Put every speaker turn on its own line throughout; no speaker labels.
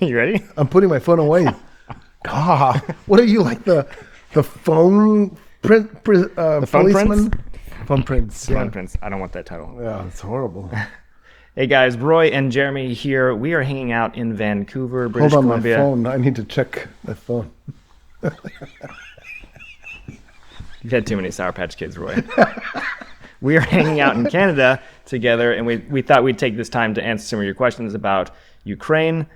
You ready?
I'm putting my phone away. God, what are you, like the phone print
The phone
policeman?
prince?
Phone prince. Yeah.
Phone prince. I don't want that title.
Yeah, it's horrible.
Hey guys, Roy and Jeremy here. We are hanging out in Vancouver, British
Hold on,
Columbia.
my phone. I need to check my phone.
You've had too many Sour Patch Kids, Roy. We are hanging out in Canada together, and we thought we'd take this time to answer some of your questions about Ukraine.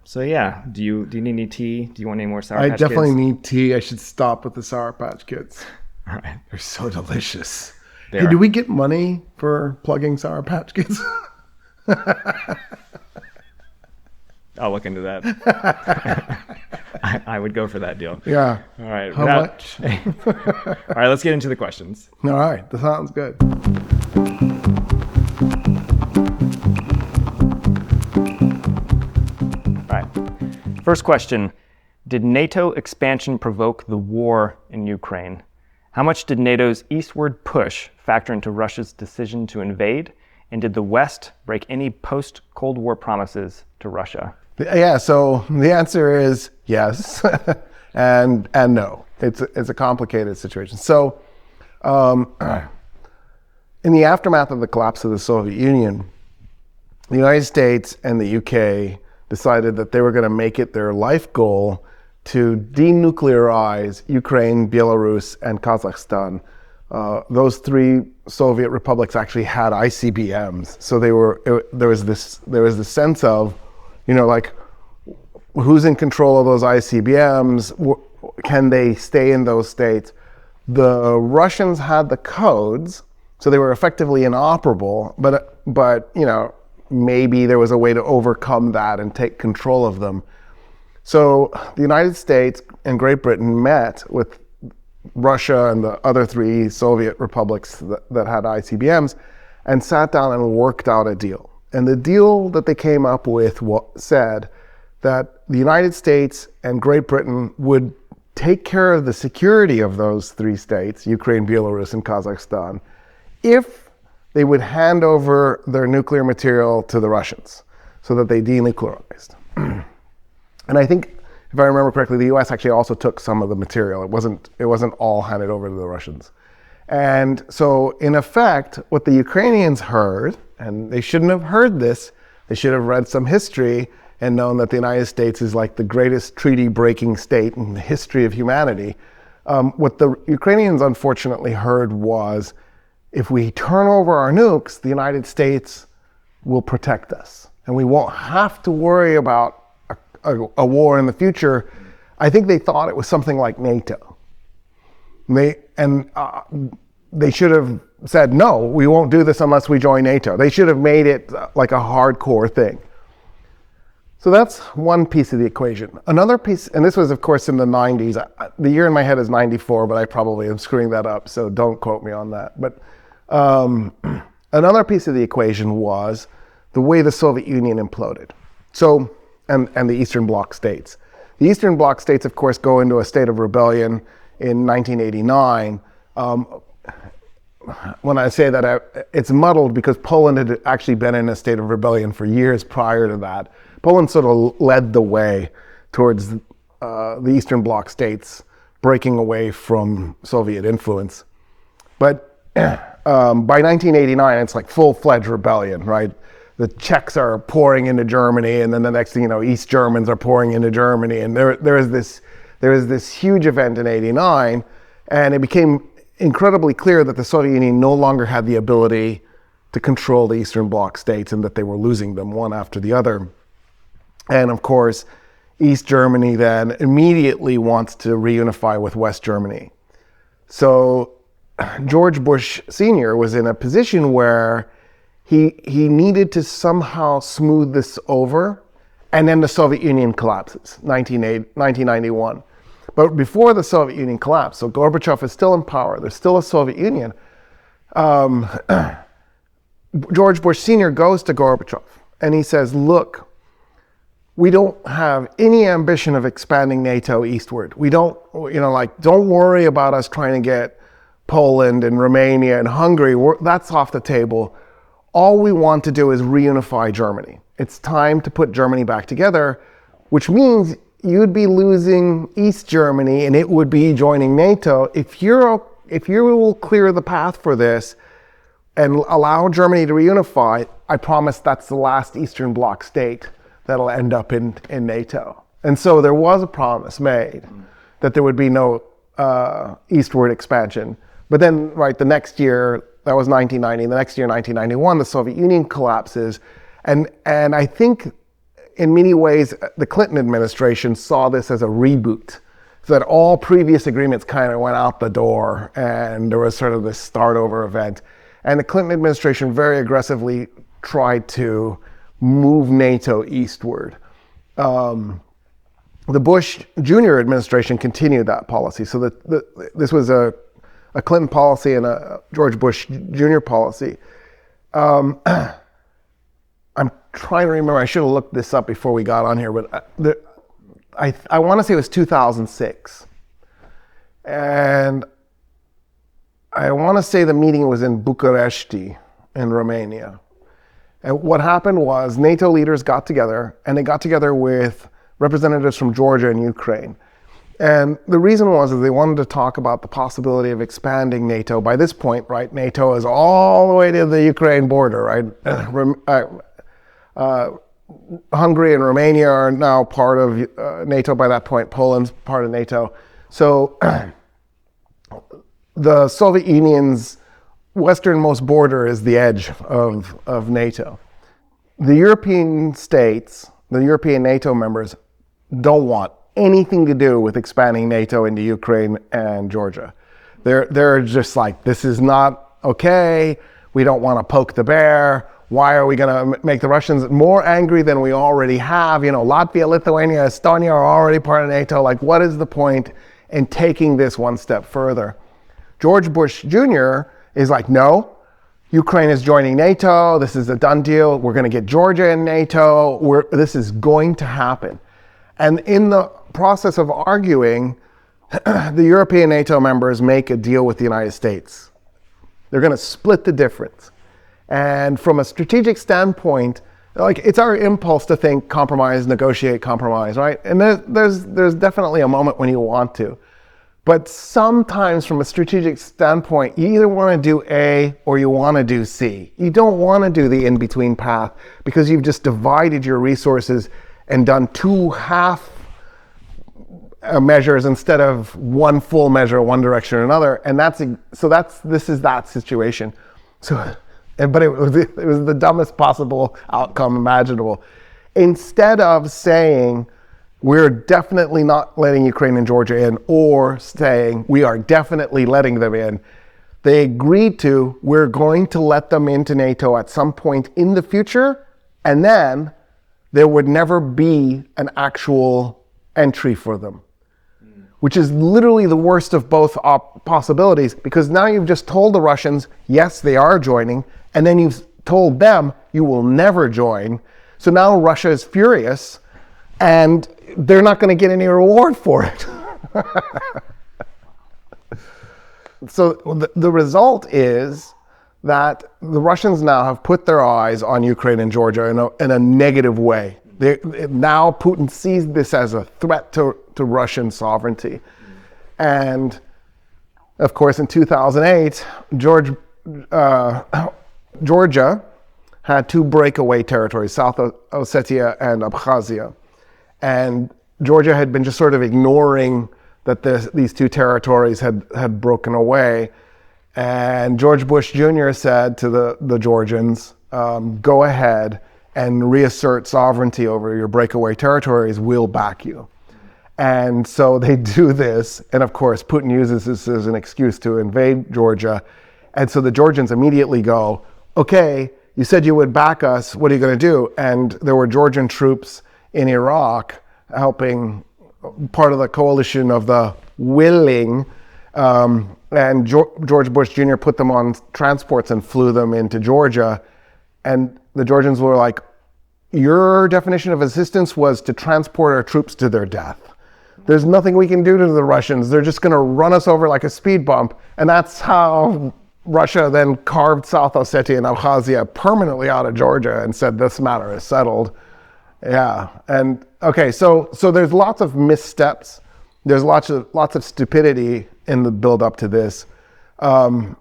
So yeah, do you need any tea? Do you want any more Sour Patch Kids?
I definitely need tea. I should stop with the Sour Patch Kids.
All right.
They're so delicious.
They
Hey,
are.
do we get money for plugging Sour Patch Kids?
I'll look into that. I would go for that deal.
Yeah.
All right.
How much?
All right, let's get into the questions.
All right. That sounds good.
All right. First question. Did NATO expansion provoke the war in Ukraine? How much did NATO's eastward push factor into Russia's decision to invade? And did the West break any post-Cold War promises to Russia?
Yeah, so the answer is yes and no. It's a complicated situation. So in the aftermath of the collapse of the Soviet Union, the United States and the UK decided that they were going to make it their life goal to denuclearize Ukraine, Belarus, and Kazakhstan. Those three Soviet republics actually had ICBMs, so there was this sense of, like, who's in control of those ICBMs? Can they stay in those states? The Russians had the codes, so they were effectively inoperable, but maybe there was a way to overcome that and take control of them. So the United States and Great Britain met with Russia and the other three Soviet republics that had ICBMs and sat down and worked out a deal. And the deal that they came up with said that the United States and Great Britain would take care of the security of those three states, Ukraine, Belarus, and Kazakhstan, if they would hand over their nuclear material to the Russians so that they denuclearized. And I think, if I remember correctly, the US actually also took some of the material. It wasn't all handed over to the Russians. And so, in effect, what the Ukrainians heard, and they shouldn't have heard this, they should have read some history and known that the United States is like the greatest treaty-breaking state in the history of humanity. What the Ukrainians unfortunately heard was, if we turn over our nukes, the United States will protect us, and we won't have to worry about a war in the future. I think they thought it was something like NATO. They should have said, no, we won't do this unless we join NATO. They should have made it like a hardcore thing. So that's one piece of the equation. Another piece, and this was of course in the 90s. The year in my head is 94, but I probably am screwing that up, so don't quote me on that. But another piece of the equation was the way the Soviet Union imploded. So, and the Eastern Bloc states. The Eastern Bloc states, of course, go into a state of rebellion in 1989. When I say that, it's muddled because Poland had actually been in a state of rebellion for years prior to that. Poland sort of led the way towards the Eastern Bloc states breaking away from Soviet influence. But by 1989, it's like full-fledged rebellion, right? The Czechs are pouring into Germany, and then the next thing you know, East Germans are pouring into Germany, and there is this huge event in '89, and it became incredibly clear that the Soviet Union no longer had the ability to control the Eastern Bloc states, and that they were losing them one after the other. And of course, East Germany then immediately wants to reunify with West Germany. So George Bush Sr. was in a position where he needed to somehow smooth this over, and then the Soviet Union collapses, 1991. But before the Soviet Union collapsed, so Gorbachev is still in power, there's still a Soviet Union, George Bush Sr. goes to Gorbachev and he says, look, we don't have any ambition of expanding NATO eastward. We don't, don't worry about us trying to get Poland and Romania and Hungary. That's off the table. all we want to do is reunify Germany. It's time to put Germany back together, which means you'd be losing East Germany and it would be joining NATO. If you will clear the path for this and allow Germany to reunify, I promise that's the last Eastern Bloc state that'll end up in NATO. And so there was a promise made that there would be no eastward expansion. But then, right, the next year, that was 1990, the next year, 1991, the Soviet Union collapses. And I think in many ways, the Clinton administration saw this as a reboot, so that all previous agreements kind of went out the door and there was sort of this start over event. And the Clinton administration very aggressively tried to move NATO eastward. The Bush Jr. administration continued that policy. So this was a Clinton policy and a George Bush Jr. policy. I'm trying to remember, I should have looked this up before we got on here, but I want to say it was 2006. And I want to say the meeting was in Bucharest in Romania. And what happened was NATO leaders got together, and they got together with representatives from Georgia and Ukraine. And the reason was that they wanted to talk about the possibility of expanding NATO. By this point, right, NATO is all the way to the Ukraine border, right? Hungary and Romania are now part of NATO by that point. Poland's part of NATO. So the Soviet Union's westernmost border is the edge of NATO. The European states, the European NATO members, don't want anything to do with expanding NATO into Ukraine and Georgia. They're just like, this is not okay. We don't want to poke the bear. Why are we going to make the Russians more angry than we already have? You know, Latvia, Lithuania, Estonia are already part of NATO. Like, what is the point in taking this one step further? George Bush Jr. is like, no, Ukraine is joining NATO. This is a done deal. We're going to get Georgia in NATO. This is going to happen. And in the process of arguing, the European NATO members make a deal with the United States. They're going to split the difference. And from a strategic standpoint, like, it's our impulse to think compromise, negotiate, compromise, right? And there's definitely a moment when you want to. But sometimes from a strategic standpoint, you either want to do A or you want to do C. You don't want to do the in-between path because you've just divided your resources and done two half measures instead of one full measure, one direction or another. And this is that situation. But it was the dumbest possible outcome imaginable. Instead of saying, we're definitely not letting Ukraine and Georgia in, or saying, we are definitely letting them in, they agreed to, we're going to let them into NATO at some point in the future, and then there would never be an actual entry for them. Which is literally the worst of both possibilities, because now you've just told the Russians, yes, they are joining, and then you've told them you will never join. So now Russia is furious, and they're not going to get any reward for it. So the result is that the Russians now have put their eyes on Ukraine and Georgia in a negative way. Now Putin sees this as a threat to Russian sovereignty. And of course, in 2008, Georgia had two breakaway territories, South Ossetia and Abkhazia. And Georgia had been just sort of ignoring that these two territories had broken away. And George Bush Jr. said to the Georgians, go ahead and reassert sovereignty over your breakaway territories, we'll back you. And so they do this, and of course Putin uses this as an excuse to invade Georgia. And so the Georgians immediately go, okay, you said you would back us, what are you going to do? And there were Georgian troops in Iraq helping, part of the coalition of the willing, and George Bush Jr. put them on transports and flew them into Georgia. And the Georgians were like, your definition of assistance was to transport our troops to their death. There's nothing we can do to the Russians. They're just going to run us over like a speed bump. And that's how Russia then carved South Ossetia and Abkhazia permanently out of Georgia and said this matter is settled. Yeah, and okay, so there's lots of missteps. There's lots of stupidity in the build up to this. In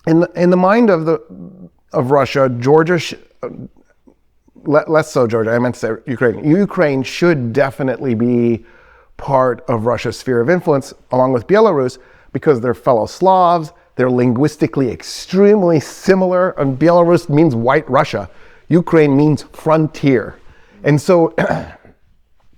the mind of Russia, Georgia, less so Georgia. I meant to say Ukraine. Ukraine should definitely be part of Russia's sphere of influence, along with Belarus, because they're fellow Slavs. They're linguistically extremely similar, and Belarus means white Russia. Ukraine means frontier. And so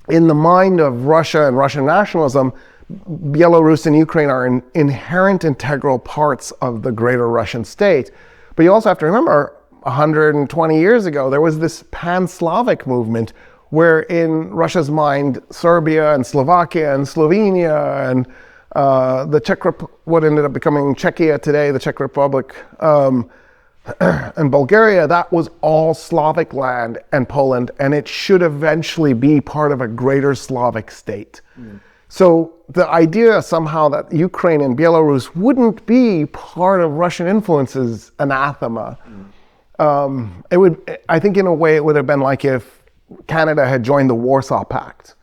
in the mind of Russia and Russian nationalism, Belarus and Ukraine are inherent integral parts of the greater Russian state. But you also have to remember, 120 years ago, there was this pan-Slavic movement where in Russia's mind, Serbia and Slovakia and Slovenia and what ended up becoming Czechia today, the Czech Republic, and Bulgaria, that was all Slavic land and Poland, and it should eventually be part of a greater Slavic state. So the idea somehow that Ukraine and Belarus wouldn't be part of Russian influence is anathema. I think in a way it would have been like if Canada had joined the Warsaw Pact.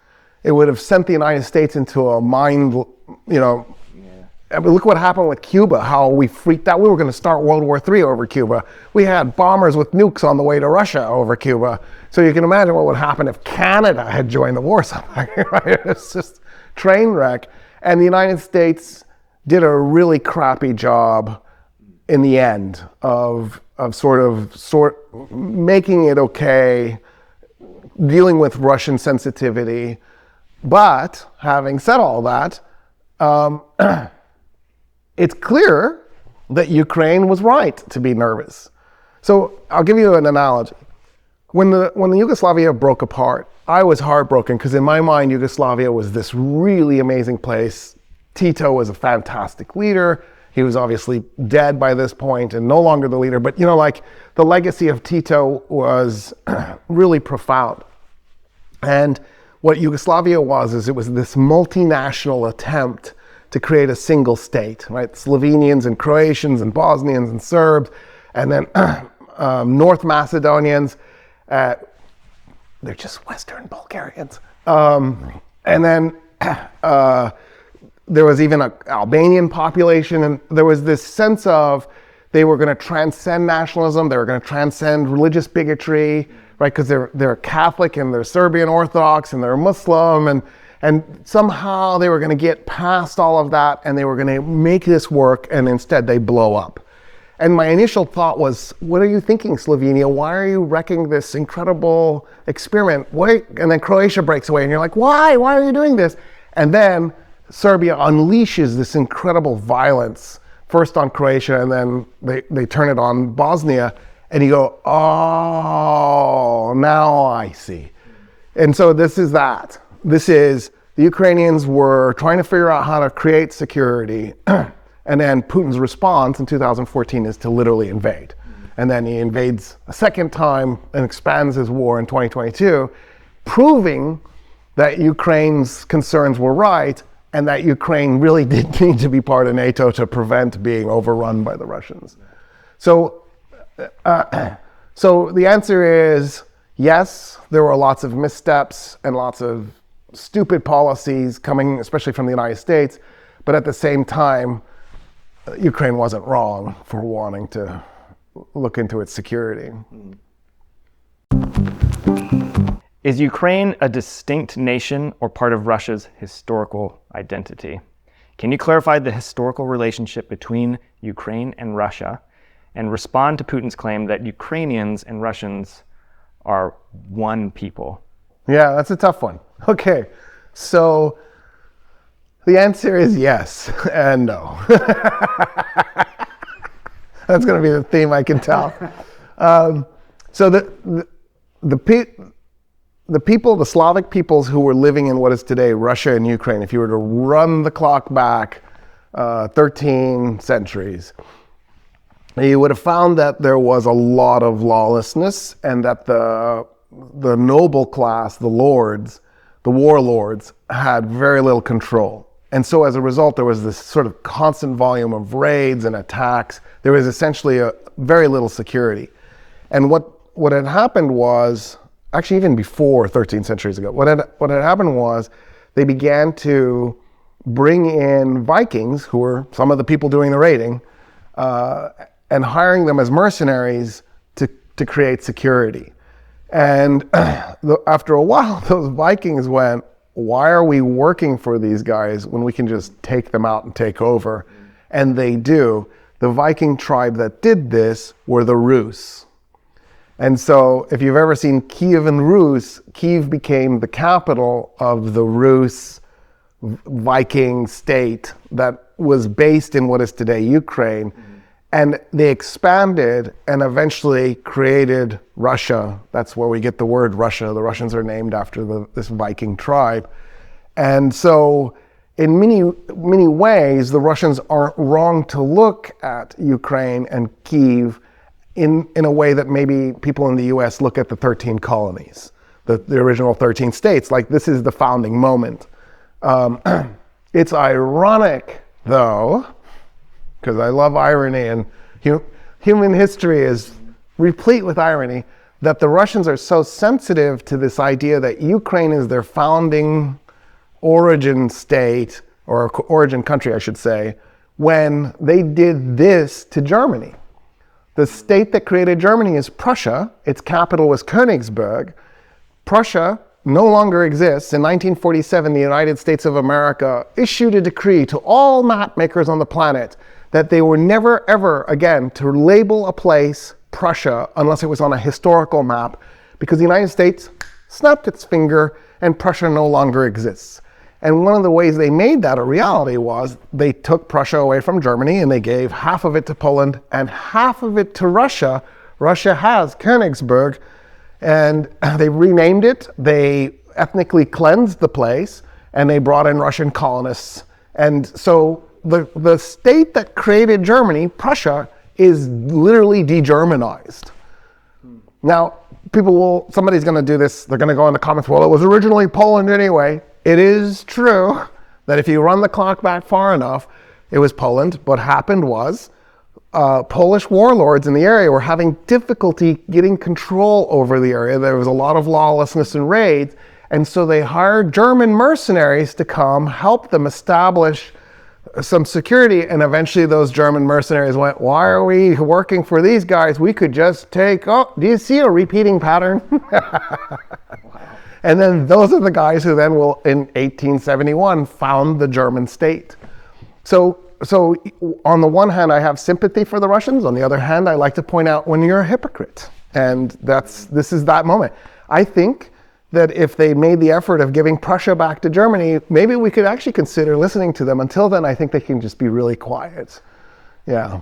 It would have sent the United States into a mind, I mean, look what happened with Cuba, how we freaked out. We were going to start World War III over Cuba. We had bombers with nukes on the way to Russia over Cuba. So you can imagine what would happen if Canada had joined the Warsaw Pact, right? It's just train wreck. And the United States did a really crappy job in the end of making it okay, dealing with Russian sensitivity. But having said all that, it's clear that Ukraine was right to be nervous. So I'll give you an analogy. When the Yugoslavia broke apart, I was heartbroken because in my mind, Yugoslavia was this really amazing place. Tito was a fantastic leader. He was obviously dead by this point and no longer the leader. But the legacy of Tito was really profound. And what Yugoslavia was it was this multinational attempt to create a single state, right? Slovenians and Croatians and Bosnians and Serbs, and then North Macedonians. They're just Western Bulgarians. And then there was even an Albanian population, and there was this sense of they were going to transcend nationalism, they were going to transcend religious bigotry, right? Because they're Catholic and they're Serbian Orthodox and they're Muslim, and somehow they were going to get past all of that and they were going to make this work, and instead they blow up. And my initial thought was, what are you thinking, Slovenia? Why are you wrecking this incredible experiment? Wait, and then Croatia breaks away and you're like, why? Why are you doing this? And then Serbia unleashes this incredible violence, first on Croatia and then they turn it on Bosnia, and you go, oh, now I see. And so this is that. This is, the Ukrainians were trying to figure out how to create security, and then Putin's response in 2014 is to literally invade. And then he invades a second time and expands his war in 2022, proving that Ukraine's concerns were right and that Ukraine really did need to be part of NATO to prevent being overrun by the Russians. So the answer is yes, there were lots of missteps and lots of stupid policies coming, especially from the United States, but at the same time, Ukraine wasn't wrong for wanting to look into its security.
Is Ukraine a distinct nation or part of Russia's historical identity? Can you clarify the historical relationship between Ukraine and Russia and respond to Putin's claim that Ukrainians and Russians are one people?
Yeah, that's a tough one. Okay, so the answer is yes and no. That's going to be the theme, I can tell. So the people, the Slavic peoples who were living in what is today Russia and Ukraine, if you were to run the clock back 13 centuries, you would have found that there was a lot of lawlessness and that the noble class, the lords, the warlords, had very little control. And so as a result, there was this sort of constant volume of raids and attacks. There was essentially a very little security. And what had happened was, actually even before 13 centuries ago, what had happened was they began to bring in Vikings, who were some of the people doing the raiding, and hiring them as mercenaries to create security. And after a while, those Vikings went, why are we working for these guys when we can just take them out and take over? And they do. The Viking tribe that did this were the Rus. And so if you've ever seen Kiev and Rus, Kiev became the capital of the Rus Viking state that was based in what is today Ukraine. And they expanded and eventually created Russia. That's where we get the word Russia. The Russians are named after this Viking tribe. And so in many ways, the Russians aren't wrong to look at Ukraine and Kiev in a way that maybe people in the US look at the 13 colonies, the original 13 states. Like, this is the founding moment. It's ironic, though, because I love irony, and human history is replete with irony, that the Russians are so sensitive to this idea that Ukraine is their founding origin state, or origin country, I should say, when they did this to Germany. The state that created Germany is Prussia. Its capital was Königsberg. Prussia no longer exists. In 1947, the United States of America issued a decree to all map makers on the planet that they were never, ever again to label a place Prussia unless it was on a historical map, because the United States snapped its finger and Prussia no longer exists. And one of the ways they made that a reality was they took Prussia away from Germany and they gave half of it to Poland and half of it to Russia. Russia has Königsberg, and they renamed it. They ethnically cleansed the place, and they brought in Russian colonists. And so the state that created Germany, Prussia, is literally de-Germanized. Now, somebody's going to do this, they're going to go in the comments, well, it was originally Poland anyway. It is true that if you run the clock back far enough, it was Poland. What happened was Polish warlords in the area were having difficulty getting control over the area. There was a lot of lawlessness and raids, and so they hired German mercenaries to come help them establish some security, and eventually those German mercenaries went, why are we working for these guys? We could just do you see a repeating pattern? And then those are the guys who then will, in 1871, found the German state. So on the one hand, I have sympathy for the Russians. On the other hand, I like to point out when you're a hypocrite. And this is that moment. I think that if they made the effort of giving Prussia back to Germany, maybe we could actually consider listening to them. Until then, I think they can just be really quiet. Yeah.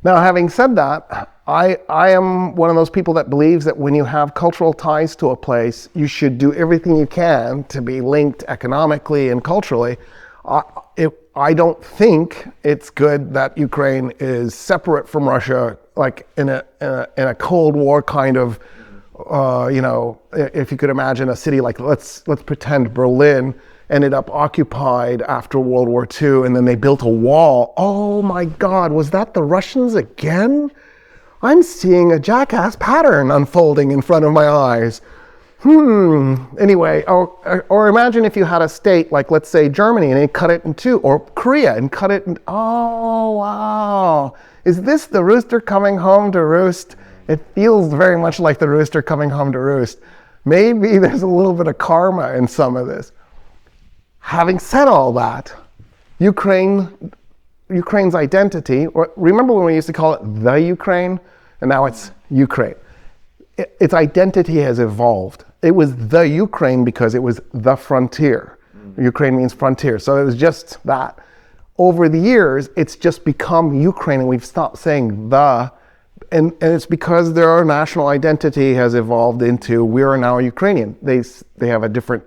Now, having said that, I am one of those people that believes that when you have cultural ties to a place, you should do everything you can to be linked economically and culturally. I don't think it's good that Ukraine is separate from Russia, like in a Cold War kind of, if you could imagine a city like, let's pretend Berlin ended up occupied after World War II, and then they built a wall. Oh my God, was that the Russians again? I'm seeing a jackass pattern unfolding in front of my eyes. Anyway, or imagine if you had a state like, let's say, Germany, and they cut it in two, or Korea and cut it in, oh wow. Is this the rooster coming home to roost? It feels very much like the rooster coming home to roost. Maybe there's a little bit of karma in some of this. Having said all that, Ukraine's identity, or remember when we used to call it the Ukraine, and now it's Ukraine. Its identity has evolved. It was the Ukraine because it was the frontier. Ukraine means frontier, so it was just that. Over the years, it's just become Ukraine, and we've stopped saying the, and it's because their national identity has evolved into we are now Ukrainian. They have a different.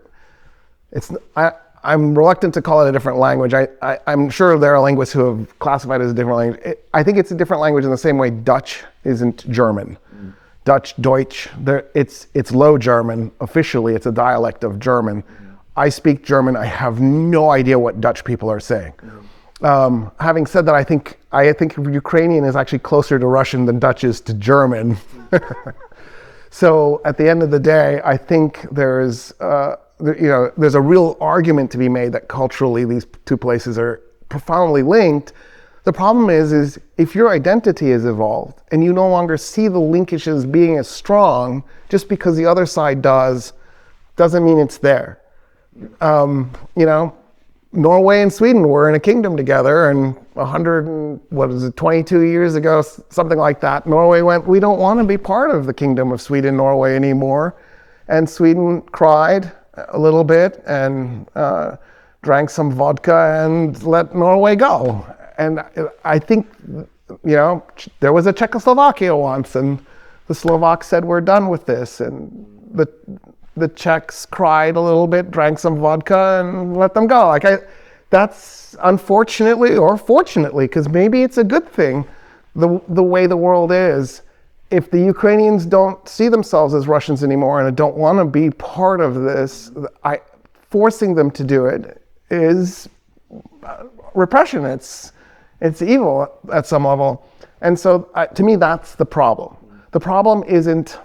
I'm reluctant to call it a different language. I'm sure there are linguists who have classified it as a different language. I think it's a different language in the same way Dutch isn't German. Dutch, Deutsch, it's Low German. Officially, it's a dialect of German. I speak German. I have no idea what Dutch people are saying. Having said that, I think Ukrainian is actually closer to Russian than Dutch is to German. So at the end of the day, I think there's a real argument to be made that culturally these two places are profoundly linked. The problem is if your identity is evolved and you no longer see the linkages being as strong, just because the other side doesn't mean it's there. Norway and Sweden were in a kingdom together, and 22 years ago, something like that, Norway went, we don't want to be part of the kingdom of Sweden, Norway anymore. And Sweden cried a little bit and drank some vodka and let Norway go. And I think, there was a Czechoslovakia once, and the Slovaks said, we're done with this. And the Czechs cried a little bit, drank some vodka, and let them go. That's unfortunately, or fortunately, because maybe it's a good thing, the way the world is. If the Ukrainians don't see themselves as Russians anymore and don't want to be part of this, forcing them to do it is repression. It's evil at some level. And so, to me, that's the problem. The problem isn't,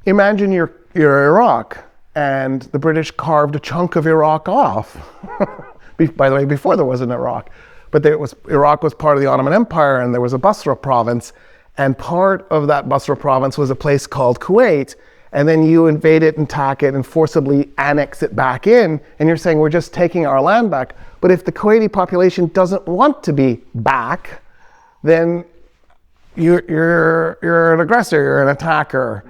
imagine you're Iraq and the British carved a chunk of Iraq off. By the way, before there was an Iraq. But Iraq was part of the Ottoman Empire, and there was a Basra province, and part of that Basra province was a place called Kuwait, and then you invade it and attack it and forcibly annex it back in, and you're saying we're just taking our land back. But if the Kuwaiti population doesn't want to be back, then you're an aggressor, you're an attacker.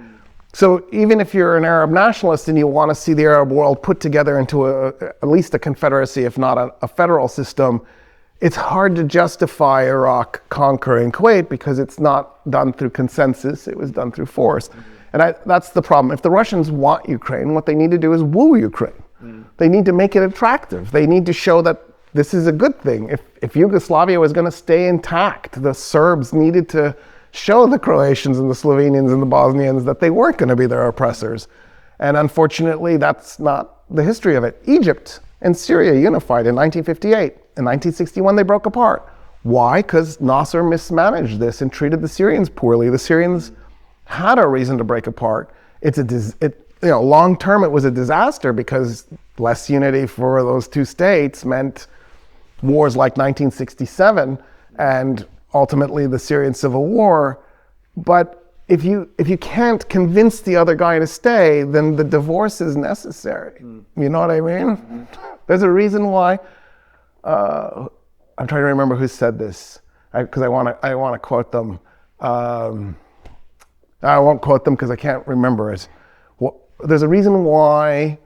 So even if you're an Arab nationalist and you want to see the Arab world put together into at least a confederacy, if not a federal system, it's hard to justify Iraq conquering Kuwait because it's not done through consensus, it was done through force. And that's the problem. If the Russians want Ukraine, what they need to do is woo Ukraine. They need to make it attractive. They need to show that this is a good thing. If Yugoslavia was going to stay intact, the Serbs needed to show the Croatians and the Slovenians and the Bosnians that they weren't going to be their oppressors. And unfortunately, that's not the history of it. Egypt and Syria unified in 1958. In 1961, they broke apart. Why? Because Nasser mismanaged this and treated the Syrians poorly. The Syrians had a reason to break apart. Long term, it was a disaster because less unity for those two states meant wars like 1967 and ultimately the Syrian civil war. But if you can't convince the other guy to stay, then the divorce is necessary. You know what I mean? There's a reason why. I'm trying to remember who said this because I want to quote them. I won't quote them because I can't remember it. There's a reason why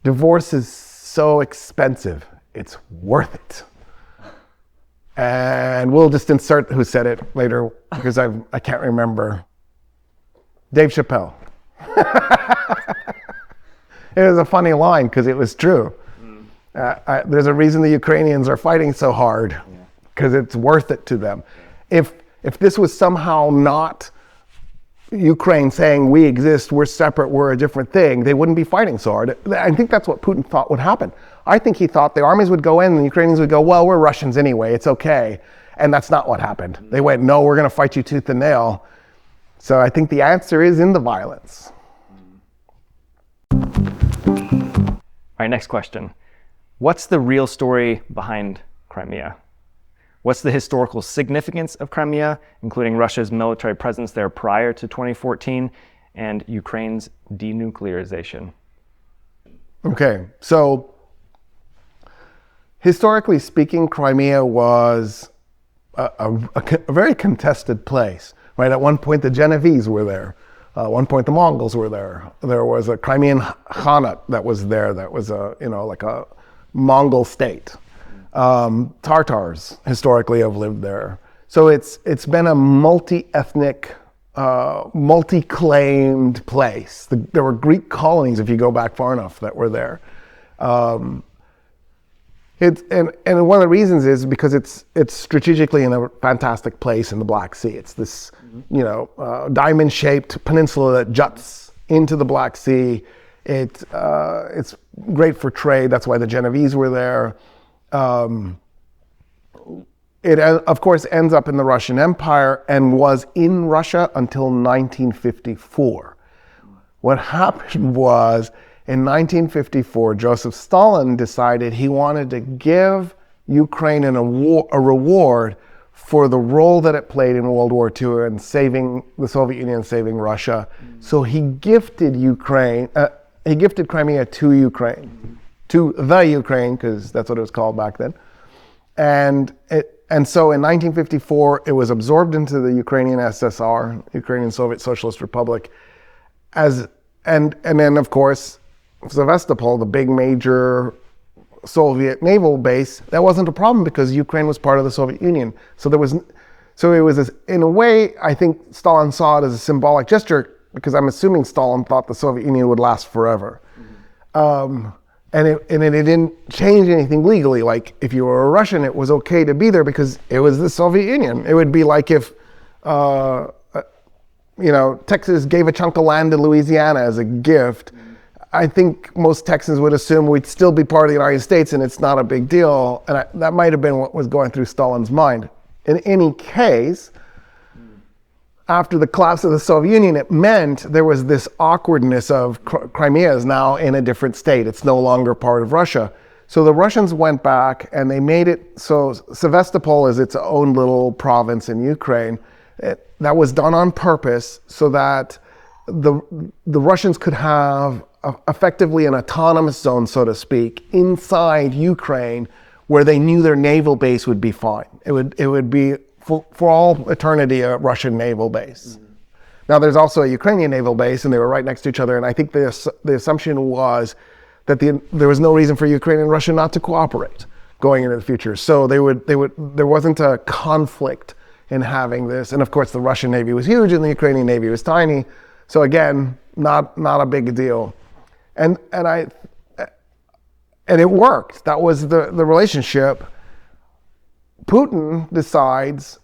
divorce is so expensive. It's worth it. And we'll just insert who said it later because I can't remember. Dave Chappelle. It was a funny line because it was true. There's a reason the Ukrainians are fighting so hard because it's worth it to them. If this was somehow not Ukraine saying we exist, we're separate, we're a different thing, they wouldn't be fighting so hard. I think that's what Putin thought would happen. I think he thought the armies would go in and the Ukrainians would go, well, we're Russians anyway, it's okay. And that's not what happened. They went, no, we're going to fight you tooth and nail. So I think the answer is in the violence.
All right, next question. What's the real story behind Crimea? What's the historical significance of Crimea, including Russia's military presence there prior to 2014 and Ukraine's denuclearization?
Okay, so historically speaking, Crimea was a very contested place. Right, at one point the Genovese were there. At one point the Mongols were there. There was a Crimean Khanate that was there. That was like a Mongol state. Tartars historically have lived there. So it's been a multi-ethnic, multi-claimed place. There were Greek colonies, if you go back far enough, that were there. And one of the reasons is because it's strategically in a fantastic place in the Black Sea. It's this, diamond-shaped peninsula that juts into the Black Sea. It's great for trade. That's why the Genovese were there. It, of course, ends up in the Russian Empire and was in Russia until 1954. What happened was, in 1954, Joseph Stalin decided he wanted to give Ukraine a reward for the role that it played in World War II and saving the Soviet Union, saving Russia. So he gifted Crimea to Ukraine, to the Ukraine, because that's what it was called back then. And so in 1954, it was absorbed into the Ukrainian SSR, Ukrainian Soviet Socialist Republic, and then of course Sevastopol, the big major Soviet naval base, that wasn't a problem because Ukraine was part of the Soviet Union. So it was in a way, I think Stalin saw it as a symbolic gesture, because I'm assuming Stalin thought the Soviet Union would last forever. And it didn't change anything legally. Like, if you were a Russian, it was okay to be there because it was the Soviet Union. It would be like if, Texas gave a chunk of land to Louisiana as a gift. I think most Texans would assume we'd still be part of the United States and it's not a big deal. And that might have been what was going through Stalin's mind. In any case, after the collapse of the Soviet Union, it meant there was this awkwardness of Crimea is now in a different state. It's no longer part of Russia. So the Russians went back and they made it so Sevastopol is its own little province in Ukraine. That was done on purpose so that the Russians could have effectively an autonomous zone, so to speak, inside Ukraine, where they knew their naval base would be fine. It would be for all eternity a Russian naval base. Mm-hmm. Now there's also a Ukrainian naval base, and they were right next to each other. And I think the assumption was that there was no reason for Ukraine and Russia not to cooperate going into the future. So there wasn't a conflict in having this. And of course, the Russian Navy was huge, and the Ukrainian Navy was tiny. So again, not a big deal. And it worked. That was the relationship. Putin decides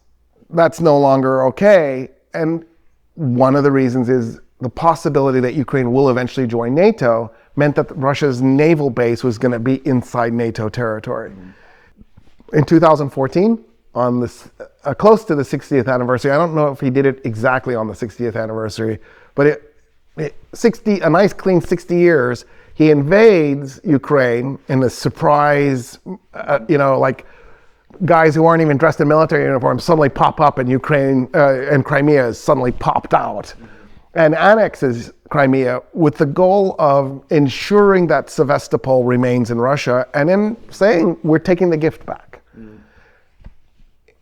that's no longer okay. And one of the reasons is the possibility that Ukraine will eventually join NATO meant that Russia's naval base was going to be inside NATO territory. In 2014, on this close to the 60th anniversary, I don't know if he did it exactly on the 60th anniversary, but a nice clean 60 years, he invades Ukraine in a surprise, like guys who aren't even dressed in military uniforms suddenly pop up in Ukraine, and Crimea is suddenly popped out, and annexes Crimea with the goal of ensuring that Sevastopol remains in Russia, and in saying we're taking the gift back.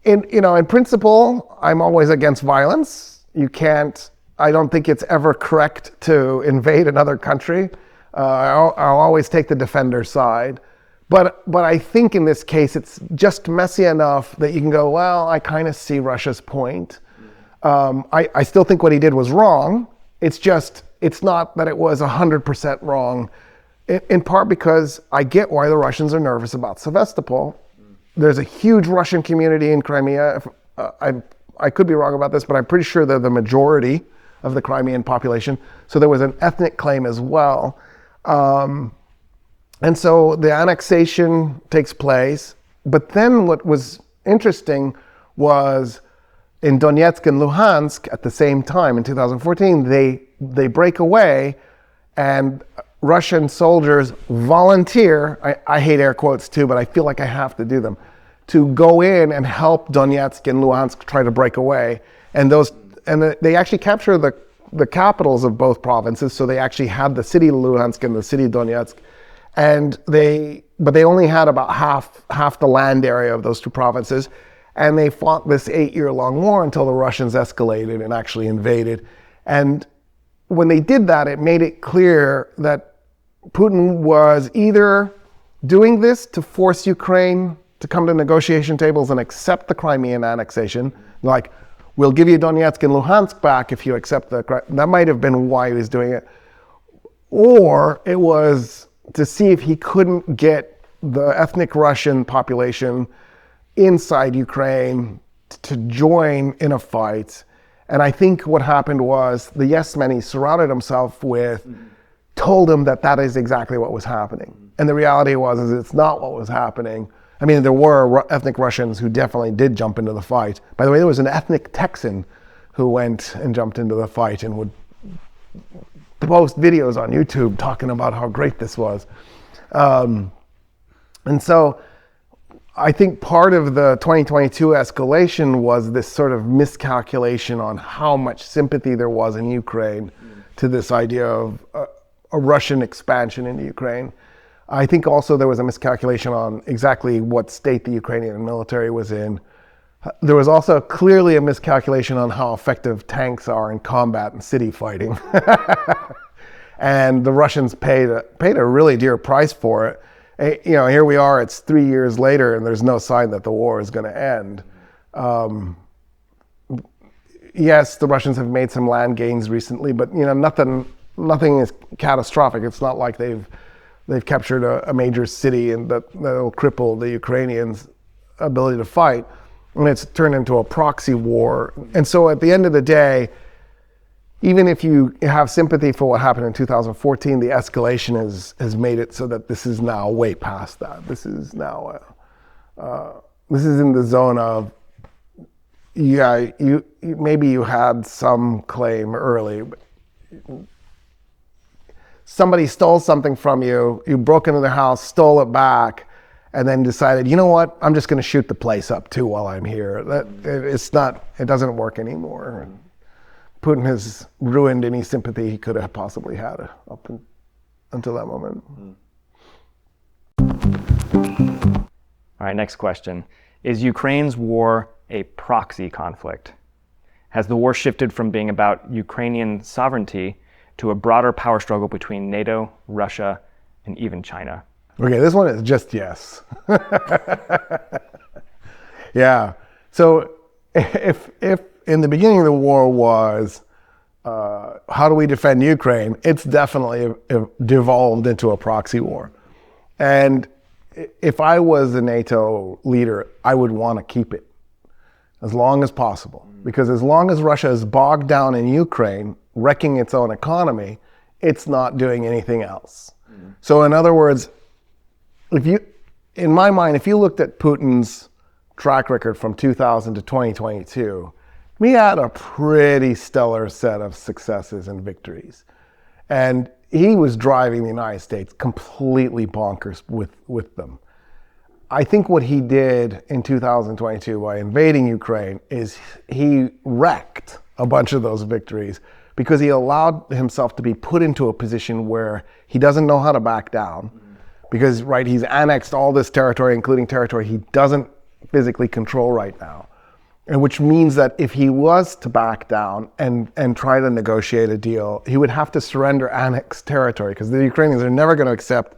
In principle, I'm always against violence. I don't think it's ever correct to invade another country. I'll always take the defender's side. But I think in this case, it's just messy enough that you can go, well, I kind of see Russia's point. I still think what he did was wrong. It's not that it was 100% wrong, in part because I get why the Russians are nervous about Sevastopol. There's a huge Russian community in Crimea. I could be wrong about this, but I'm pretty sure they're the majority of the Crimean population. So there was an ethnic claim as well. And so the annexation takes place. But then what was interesting was in Donetsk and Luhansk at the same time in 2014, they break away and Russian soldiers volunteer, I hate air quotes too, but I feel like I have to do them, to go in and help Donetsk and Luhansk try to break away. And they actually capture the capitals of both provinces. So they actually had the city Luhansk and the city Donetsk. But they only had about half the land area of those two provinces. And they fought this 8-year-long war until the Russians escalated and actually invaded. And when they did that, it made it clear that Putin was either doing this to force Ukraine to come to negotiation tables and accept the Crimean annexation, like, we'll give you Donetsk and Luhansk back if you accept that might have been why he was doing it. Or it was to see if he couldn't get the ethnic Russian population inside Ukraine to join in a fight. And I think what happened was the yes men, he surrounded himself with told him that is exactly what was happening. And the reality is it's not what was happening. I mean, there were ethnic Russians who definitely did jump into the fight. By the way, there was an ethnic Texan who went and jumped into the fight and would post videos on YouTube talking about how great this was. And so I think part of the 2022 escalation was this sort of miscalculation on how much sympathy there was in Ukraine to this idea of a Russian expansion into Ukraine. I think also there was a miscalculation on exactly what state the Ukrainian military was in. There was also clearly a miscalculation on how effective tanks are in combat and city fighting. And the Russians paid a really dear price for it. You know, here we are, it's 3 years later, and there's no sign that the war is going to end. Yes, the Russians have made some land gains recently, but you know, nothing is catastrophic. It's not like they've captured a major city and that'll cripple the Ukrainians' ability to fight. And it's turned into a proxy war. And so at the end of the day, even if you have sympathy for what happened in 2014, the escalation has made it so that this is now way past that. This is now, this is in the zone of, yeah, maybe you had some claim early, but somebody stole something from you, you broke into their house, stole it back, and then decided, you know what, I'm just going to shoot the place up too while I'm here. It doesn't work anymore. Putin has ruined any sympathy he could have possibly had up until that moment.
All right, next question. Is Ukraine's war a proxy conflict? Has the war shifted from being about Ukrainian sovereignty to a broader power struggle between NATO, Russia, and even China?
Okay, this one is just yes. Yeah. So if in the beginning of the war was how do we defend Ukraine, it's definitely devolved into a proxy war. And if I was a NATO leader, I would want to keep it as long as possible. Because as long as Russia is bogged down in Ukraine, wrecking its own economy, it's not doing anything else. So in other words, in my mind, if you looked at Putin's track record from 2000 to 2022, we had a pretty stellar set of successes and victories. And he was driving the United States completely bonkers with them. I think what he did in 2022 by invading Ukraine is he wrecked a bunch of those victories because he allowed himself to be put into a position where he doesn't know how to back down. Because, right, he's annexed all this territory, including territory he doesn't physically control right now. And which means that if he was to back down and try to negotiate a deal, he would have to surrender annexed territory because the Ukrainians are never going to accept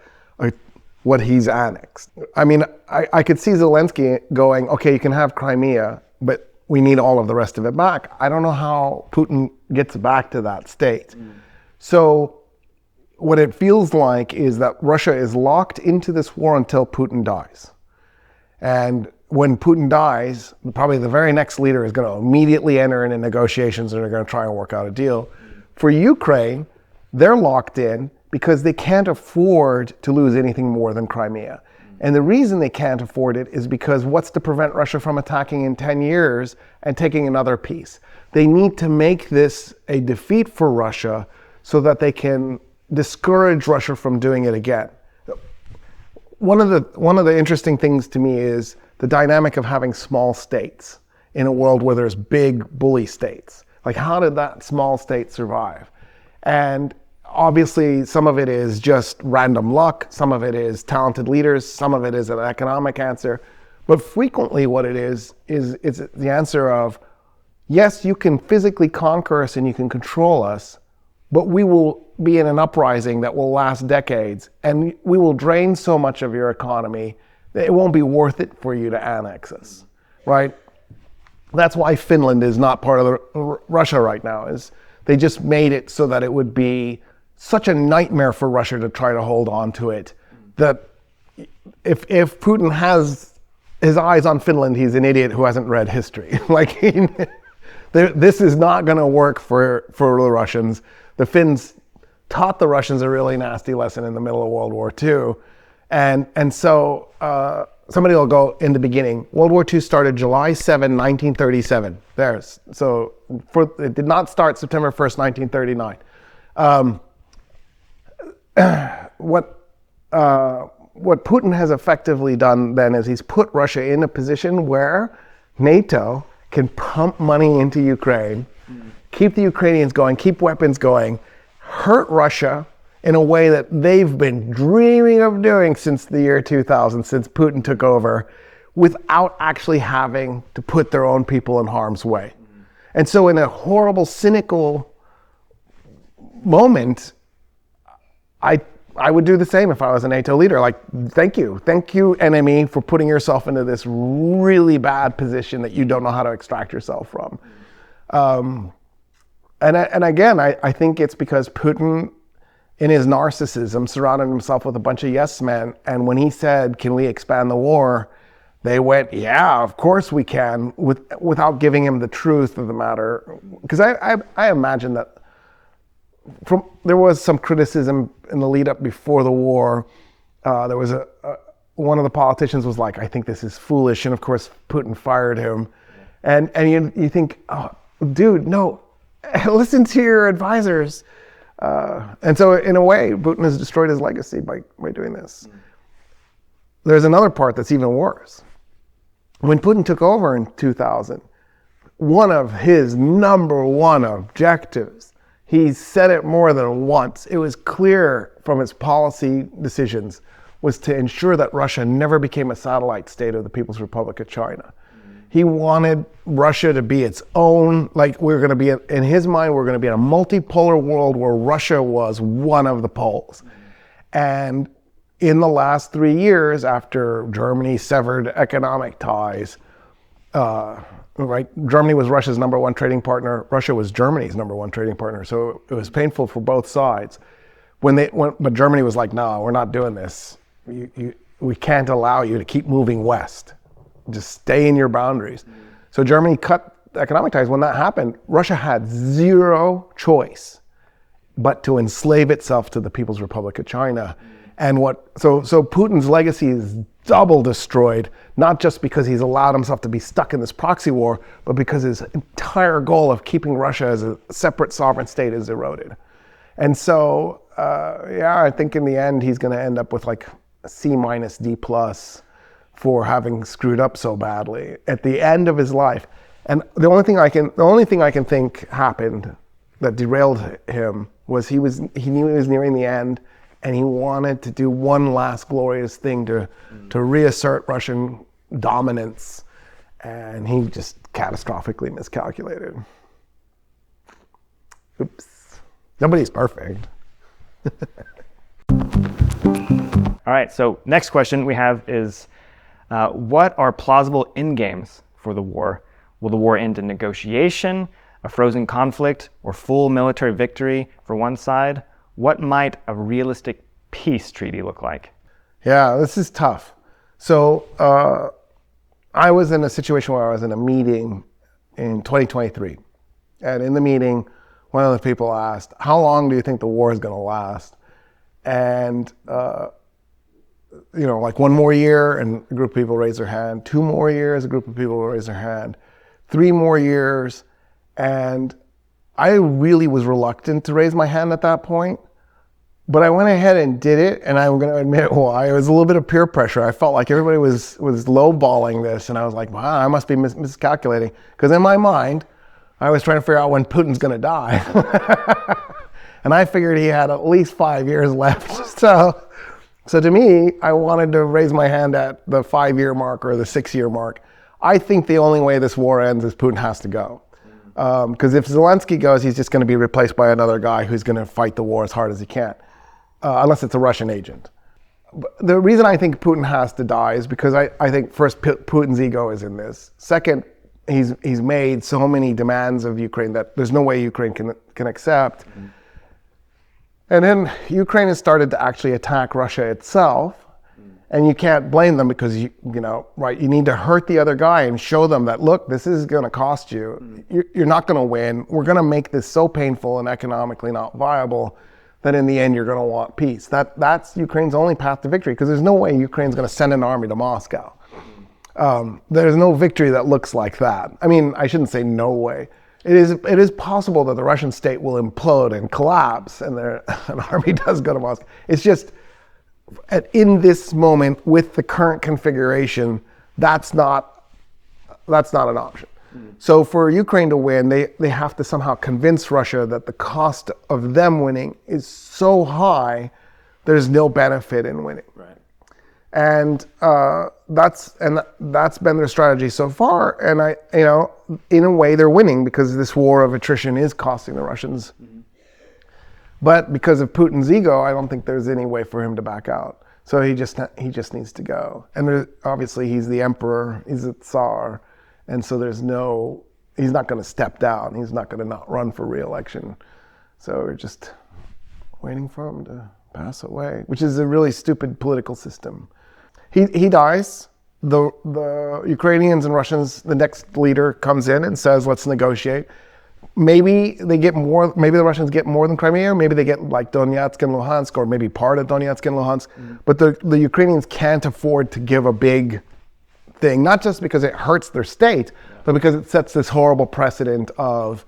what he's annexed. I mean, I could see Zelensky going, okay, you can have Crimea, but we need all of the rest of it back. I don't know how Putin gets back to that state. So what it feels like is that Russia is locked into this war until Putin dies. And when Putin dies, probably the very next leader is going to immediately enter into negotiations and they're going to try and work out a deal. For Ukraine, they're locked in because they can't afford to lose anything more than Crimea. And the reason they can't afford it is because what's to prevent Russia from attacking in 10 years and taking another piece? They need to make this a defeat for Russia so that they can discourage Russia from doing it again. One of the interesting things to me is the dynamic of having small states in a world where there's big bully states. Like, how did that small state survive? And obviously, some of it is just random luck, some of it is talented leaders, some of it is an economic answer. But frequently what it is it's the answer of, yes, you can physically conquer us and you can control us, but we will be in an uprising that will last decades, and we will drain so much of your economy that it won't be worth it for you to annex us, right? That's why Finland is not part of Russia right now. Is they just made it so that it would be such a nightmare for Russia to try to hold on to it, that if Putin has his eyes on Finland, he's an idiot who hasn't read history. Like, this is not going to work for the Russians. The Finns taught the Russians a really nasty lesson in the middle of World War II. And so somebody will go in the beginning. World War II started July 7, 1937. So it did not start September 1st, 1939. What Putin has effectively done then is he's put Russia in a position where NATO can pump money into Ukraine, keep the Ukrainians going, keep weapons going, hurt Russia in a way that they've been dreaming of doing since the year 2000, since Putin took over, without actually having to put their own people in harm's way. And so in a horrible, cynical moment, I would do the same if I was a NATO leader. Like, thank you, enemy, for putting yourself into this really bad position that you don't know how to extract yourself from. And again, I think it's because Putin, in his narcissism, surrounded himself with a bunch of yes men. And when he said, "Can we expand the war?" they went, "Yeah, of course we can," without giving him the truth of the matter. Because I imagine that there was some criticism in the lead up before the war. There was one of the politicians was like, "I think this is foolish," and of course Putin fired him. And you think, "Oh, dude, no, listen to your advisors." And so in a way, Putin has destroyed his legacy by doing this. There's another part that's even worse. When Putin took over in 2000, one of his number one objectives, he said it more than once, it was clear from his policy decisions, was to ensure that Russia never became a satellite state of the People's Republic of China. He wanted Russia to be its own, like in his mind, we're going to be in a multipolar world where Russia was one of the poles. And in the last 3 years, after Germany severed economic ties, Germany was Russia's number one trading partner. Russia was Germany's number one trading partner. So it was painful for both sides. But Germany was like, "No, we're not doing this. We can't allow you to keep moving west. Just stay in your boundaries." So Germany cut economic ties. When that happened, Russia had zero choice but to enslave itself to the People's Republic of China. And so Putin's legacy is double destroyed, not just because he's allowed himself to be stuck in this proxy war, but because his entire goal of keeping Russia as a separate sovereign state is eroded. And so, I think in the end, he's going to end up with like a C minus D plus for having screwed up so badly at the end of his life. And the only thing I can think happened that derailed him was he knew he was nearing the end, and he wanted to do one last glorious thing to reassert Russian dominance, and he just catastrophically miscalculated. Oops. Nobody's perfect.
All right, so next question we have is, what are plausible endgames for the war? Will the war end in negotiation, a frozen conflict, or full military victory for one side? What might a realistic peace treaty look like?
Yeah, this is tough. So I was in a situation where I was in a meeting in 2023. And in the meeting, one of the people asked, "How long do you think the war is going to last?" And, like 1 more year, and a group of people raised their hand. 2 more years, a group of people raised their hand. 3 more years. And I really was reluctant to raise my hand at that point, but I went ahead and did it, and I'm going to admit why. It was a little bit of peer pressure. I felt like everybody was lowballing this, and I was like, wow, I must be miscalculating. Because in my mind, I was trying to figure out when Putin's going to die. And I figured he had at least 5 years left. So to me, I wanted to raise my hand at the 5-year mark or the 6-year mark. I think the only way this war ends is Putin has to go. Because if Zelensky goes, he's just going to be replaced by another guy who's going to fight the war as hard as he can, unless it's a Russian agent. But the reason I think Putin has to die is because I think first Putin's ego is in this. Second, he's made so many demands of Ukraine that there's no way Ukraine can accept. Mm-hmm. And then Ukraine has started to actually attack Russia itself. And you can't blame them because you need to hurt the other guy and show them that, look, this is going to cost you. You're not going to win. We're going to make this so painful and economically not viable that in the end you're going to want peace. That's Ukraine's only path to victory, because there's no way Ukraine's going to send an army to Moscow. There's no victory that looks like that. I mean, I shouldn't say no way. It is possible that the Russian state will implode and collapse, and an army does go to Moscow. It's just, in this moment, with the current configuration, that's not an option. So for Ukraine to win, they have to somehow convince Russia that the cost of them winning is so high, there's no benefit in winning.
Right.
And that's been their strategy so far. And in a way, they're winning, because this war of attrition is costing the Russians. Mm-hmm. But because of Putin's ego, I don't think there's any way for him to back out. So he just needs to go. And obviously, he's the emperor, he's the Tsar. And so he's not going to step down. He's not going to not run for re-election. So we're just waiting for him to pass away, which is a really stupid political system. He dies. The Ukrainians and Russians, the next leader comes in and says, let's negotiate. Maybe they get more, maybe the Russians get more than Crimea, or maybe they get like Donetsk and Luhansk, or maybe part of Donetsk and Luhansk. Mm-hmm. But the Ukrainians can't afford to give a big thing, not just because it hurts their state, but because it sets this horrible precedent of,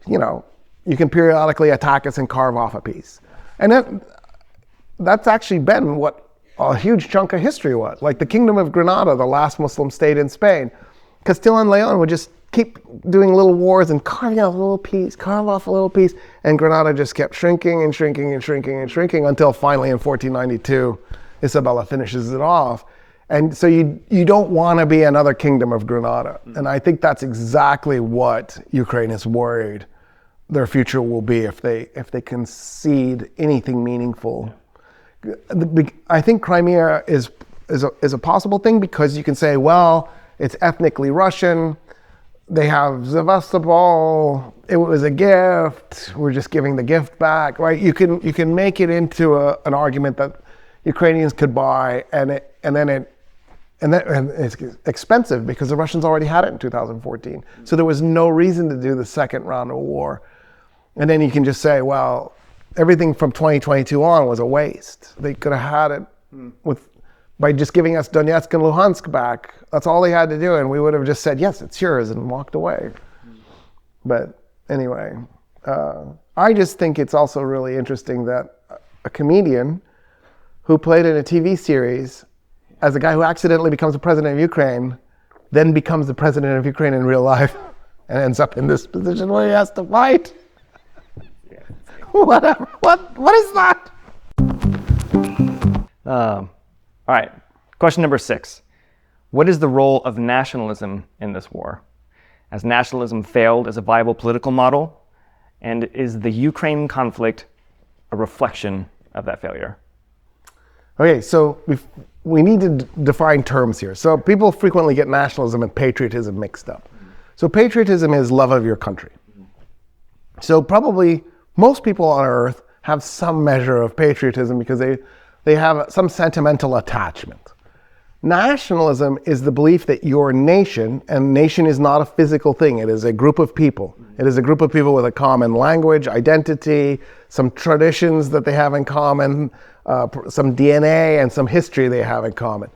you can periodically attack us and carve off a piece. And that's actually been what a huge chunk of history was. Like the Kingdom of Granada, the last Muslim state in Spain, Castile and Leon would just keep doing little wars and carving out a little piece, carve off a little piece, and Granada just kept shrinking and shrinking and shrinking and shrinking until finally in 1492, Isabella finishes it off. And so you don't want to be another Kingdom of Granada. And I think that's exactly what Ukraine is worried their future will be if they concede anything meaningful. I think Crimea is a possible thing, because you can say, well, it's ethnically Russian. They have Sevastopol. It was a gift. We're just giving the gift back, right? You can make it into an argument that Ukrainians could buy, and it's expensive because the Russians already had it in 2014. So there was no reason to do the second round of war. And then you can just say, well, everything from 2022 on was a waste. They could have had it by just giving us Donetsk and Luhansk back. That's all they had to do, and we would have just said, yes, it's yours, and walked away. But anyway, I just think it's also really interesting that a comedian who played in a TV series as a guy who accidentally becomes the president of Ukraine, then becomes the president of Ukraine in real life, and ends up in this position where he has to fight. Whatever. What is that?
All right. Question number 6. What is the role of nationalism in this war? Has nationalism failed as a viable political model? And is the Ukraine conflict a reflection of that failure?
Okay, so we need to define terms here. So people frequently get nationalism and patriotism mixed up. So patriotism is love of your country. So probably most people on earth have some measure of patriotism because they have some sentimental attachment. Nationalism is the belief that your nation, and nation is not a physical thing, it is a group of people. It is a group of people with a common language, identity, some traditions that they have in common, some DNA and some history they have in common.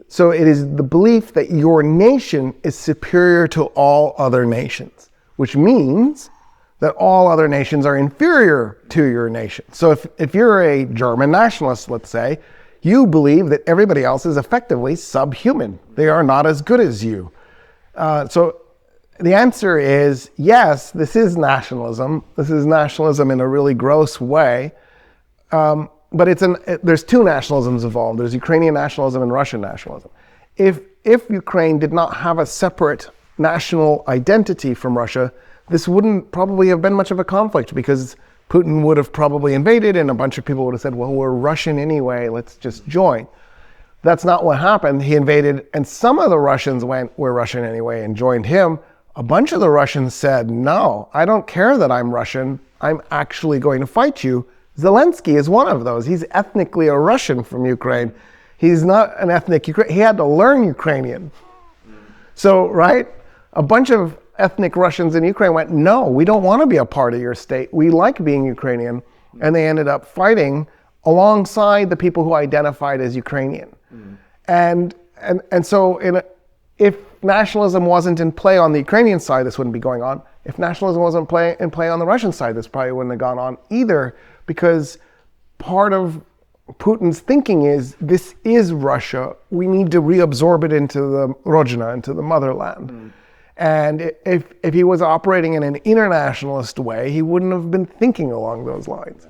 So it is the belief that your nation is superior to all other nations, which means that all other nations are inferior to your nation. So if you're a German nationalist, let's say, you believe that everybody else is effectively subhuman. They are not as good as you. So the answer is yes, this is nationalism. This is nationalism in a really gross way. But there's two nationalisms involved. There's Ukrainian nationalism and Russian nationalism. If Ukraine did not have a separate national identity from Russia, this wouldn't probably have been much of a conflict, because Putin would have probably invaded and a bunch of people would have said, well, we're Russian anyway, let's just join. That's not what happened. He invaded, and some of the Russians went, we're Russian anyway, and joined him. A bunch of the Russians said, no, I don't care that I'm Russian, I'm actually going to fight you. Zelensky is one of those. He's ethnically a Russian from Ukraine. He's not an ethnic Ukrainian. He had to learn Ukrainian. So, right, a bunch of ethnic Russians in Ukraine went, no, we don't want to be a part of your state. We like being Ukrainian. and they ended up fighting alongside the people who identified as Ukrainian. And so if nationalism wasn't in play on the Ukrainian side, this wouldn't be going on. If nationalism wasn't in play on the Russian side, this probably wouldn't have gone on either, because part of Putin's thinking is, this is Russia. We need to reabsorb it into the Rodina, into the motherland. And if he was operating in an internationalist way, he wouldn't have been thinking along those lines.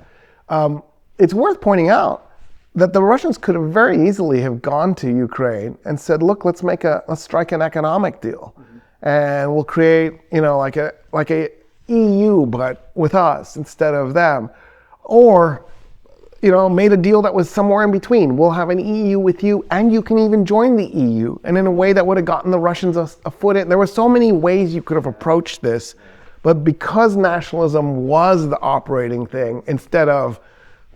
It's worth pointing out that the Russians could have very easily have gone to Ukraine and said, look, let's strike an economic deal. And we'll create, like a EU, but with us instead of them. Or, made a deal that was somewhere in between. We'll have an EU with you, and you can even join the EU. And in a way that would have gotten the Russians a foot in. There were so many ways you could have approached this, but because nationalism was the operating thing, instead of,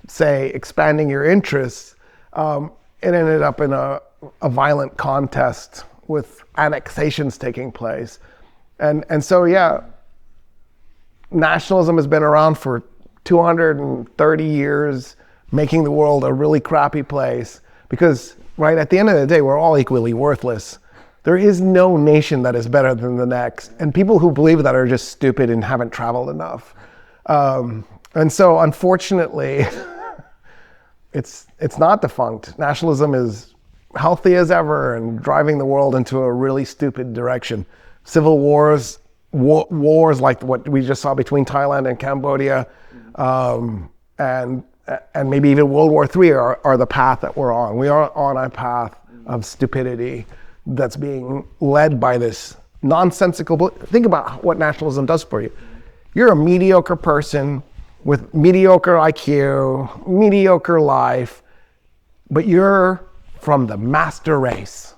say, expanding your interests, it ended up in a violent contest with annexations taking place. And so, yeah, nationalism has been around for 230 years, making the world a really crappy place, because, right, at the end of the day, we're all equally worthless. There is no nation that is better than the next, and people who believe that are just stupid and haven't traveled enough. And so, unfortunately, it's not defunct. Nationalism is healthy as ever and driving the world into a really stupid direction. Civil wars, wars like what we just saw between Thailand and Cambodia, and maybe even World War III are the path that we're on. We are on a path of stupidity that's being led by this nonsensical. Think about what nationalism does for you. You're a mediocre person with mediocre IQ, mediocre life, but you're from the master race.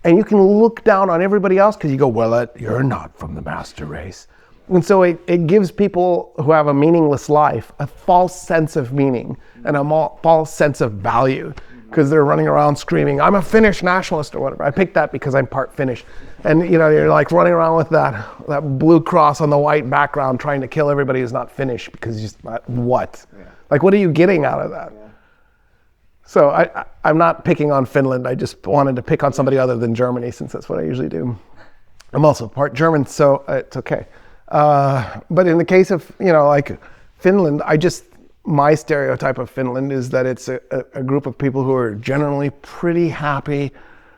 And you can look down on everybody else because you go, well, you're not from the master race. And so it gives people who have a meaningless life a false sense of meaning and a false sense of value, because they're running around screaming, I'm a Finnish nationalist or whatever. I picked that because I'm part Finnish. And you're like running around with that blue cross on the white background trying to kill everybody who's not Finnish, because you're just, what? Yeah. Like, what are you getting out of that? Yeah. So I'm not picking on Finland. I just wanted to pick on somebody other than Germany, since that's what I usually do. I'm also part German, so it's okay. But in the case of, like Finland, my stereotype of Finland is that it's a group of people who are generally pretty happy,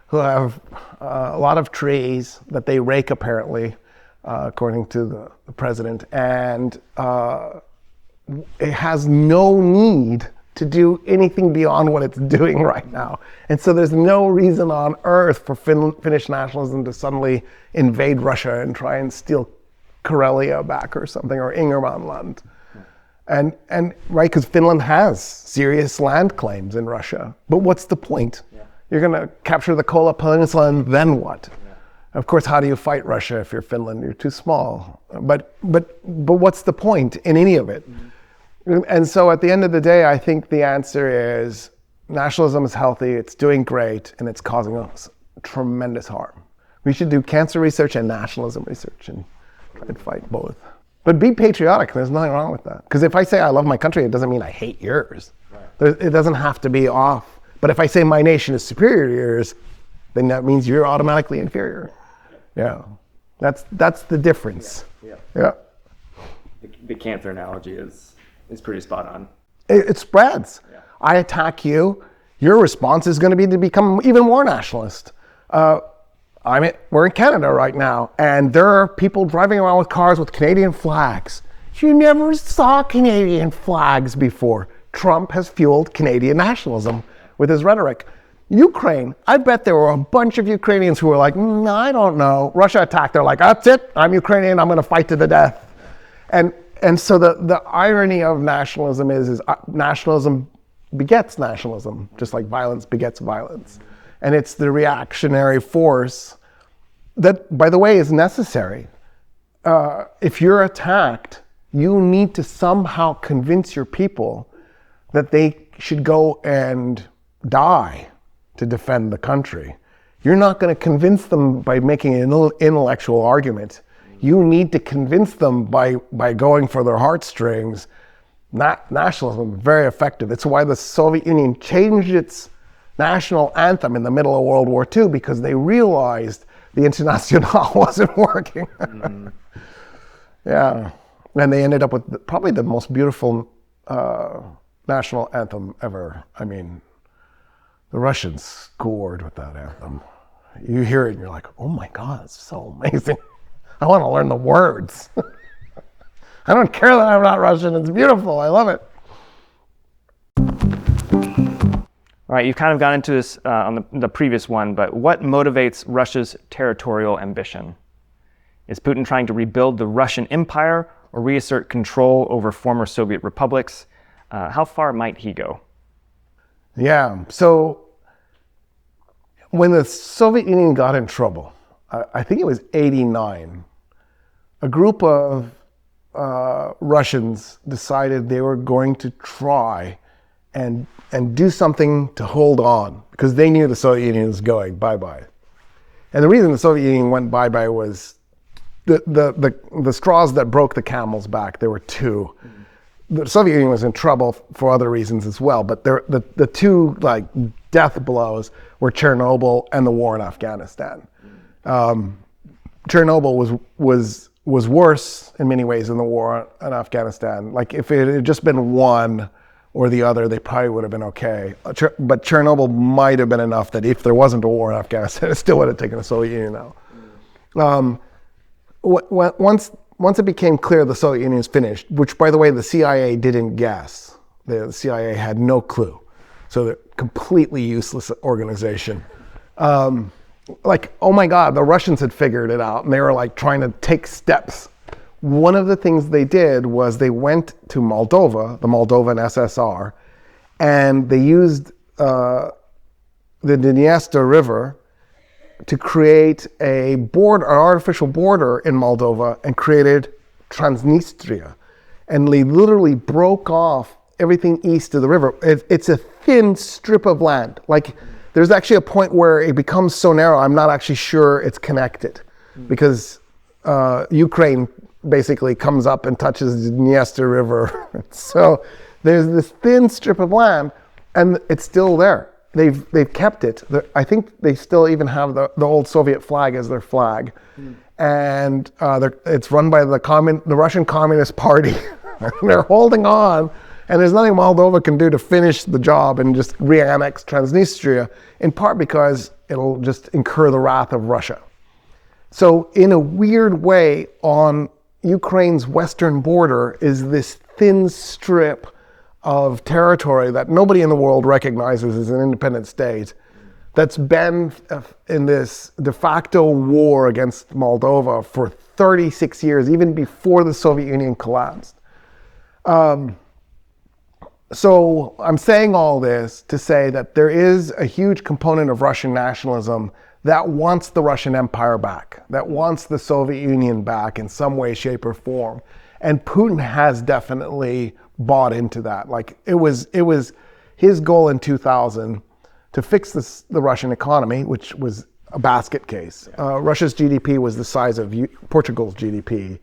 who have a lot of trees that they rake, apparently, according to the president. And it has no need to do anything beyond what it's doing right now. And so there's no reason on earth for Finnish nationalism to suddenly invade Russia and try and steal Karelia back or something, or Ingermanland. And right, because Finland has serious land claims in Russia. But what's the point? Yeah. You're going to capture the Kola Peninsula, and then what? Yeah. Of course, how do you fight Russia if you're Finland? You're too small. But what's the point in any of it? Mm-hmm. And so at the end of the day, I think the answer is nationalism is healthy, it's doing great, and it's causing us tremendous harm. We should do cancer research and nationalism research and try and fight both. But be patriotic, there's nothing wrong with that. Because if I say I love my country, it doesn't mean I hate yours. Right. It doesn't have to be off. But if I say my nation is superior to yours, then that means you're automatically inferior. Yeah, that's the difference. Yeah.
The cancer analogy is pretty spot on.
It spreads. Yeah. I attack you, your response is going to be to become even more nationalist. We're in Canada right now, and there are people driving around with cars with Canadian flags. You never saw Canadian flags before. Trump has fueled Canadian nationalism with his rhetoric. Ukraine, I bet there were a bunch of Ukrainians who were like, I don't know. Russia attacked, they're like, that's it, I'm Ukrainian, I'm going to fight to the death. And so the irony of nationalism is nationalism begets nationalism, just like violence begets violence. And it's the reactionary force that, by the way, is necessary. If you're attacked, you need to somehow convince your people that they should go and die to defend the country. You're not going to convince them by making an intellectual argument. You need to convince them by going for their heartstrings nationalism very effective. It's why the Soviet Union changed its national anthem in the middle of World War II, because they realized the International wasn't working. Yeah. And they ended up with probably the most beautiful national anthem ever. I mean, the Russians scored with that anthem. You hear it and you're like, oh my God, it's so amazing. I want to learn the words. I don't care that I'm not Russian. It's beautiful. I love it.
All right, you've kind of gone into this on the previous one, but what motivates Russia's territorial ambition? Is Putin trying to rebuild the Russian Empire or reassert control over former Soviet republics? How far might he go?
Yeah, so when the Soviet Union got in trouble, I think it was 89, a group of Russians decided they were going to try and do something to hold on, because they knew the Soviet Union was going bye-bye. And the reason the Soviet Union went bye-bye was the straws that broke the camel's back. There were two. The Soviet Union was in trouble for other reasons as well, but the two like death blows were Chernobyl and the war in Afghanistan. Chernobyl was worse in many ways than the war in Afghanistan. Like if it had just been one or the other, they probably would have been okay. But Chernobyl might have been enough that if there wasn't a war in Afghanistan, it still would have taken the Soviet Union out. Once it became clear the Soviet Union was finished, which by the way, the CIA didn't guess. The CIA had no clue. So they're a completely useless organization. Like, oh my God, the Russians had figured it out and they were like trying to take steps. One of the things they did was they went to Moldova, the Moldovan SSR, and they used the Dniester River to create an artificial border in Moldova, and created Transnistria. And they literally broke off everything east of the river. It's a thin strip of land. Like, there's actually a point where it becomes so narrow, I'm not actually sure it's connected, because Ukraine basically comes up and touches the Dniester River. So there's this thin strip of land, and it's still there. They've kept it. I think they still even have the old Soviet flag as their flag, and it's run by the Russian Communist Party. They're holding on, and there's nothing Moldova can do to finish the job and just re-annex Transnistria, in part because it'll just incur the wrath of Russia. So in a weird way, on Ukraine's western border is this thin strip of territory that nobody in the world recognizes as an independent state, that's been in this de facto war against Moldova for 36 years, even before the Soviet Union collapsed. So I'm saying all this to say that there is a huge component of Russian nationalism that wants the Russian Empire back, that wants the Soviet Union back in some way, shape, or form. And Putin has definitely bought into that. Like it was his goal in 2000 to fix the Russian economy, which was a basket case. Russia's GDP was the size of Portugal's GDP.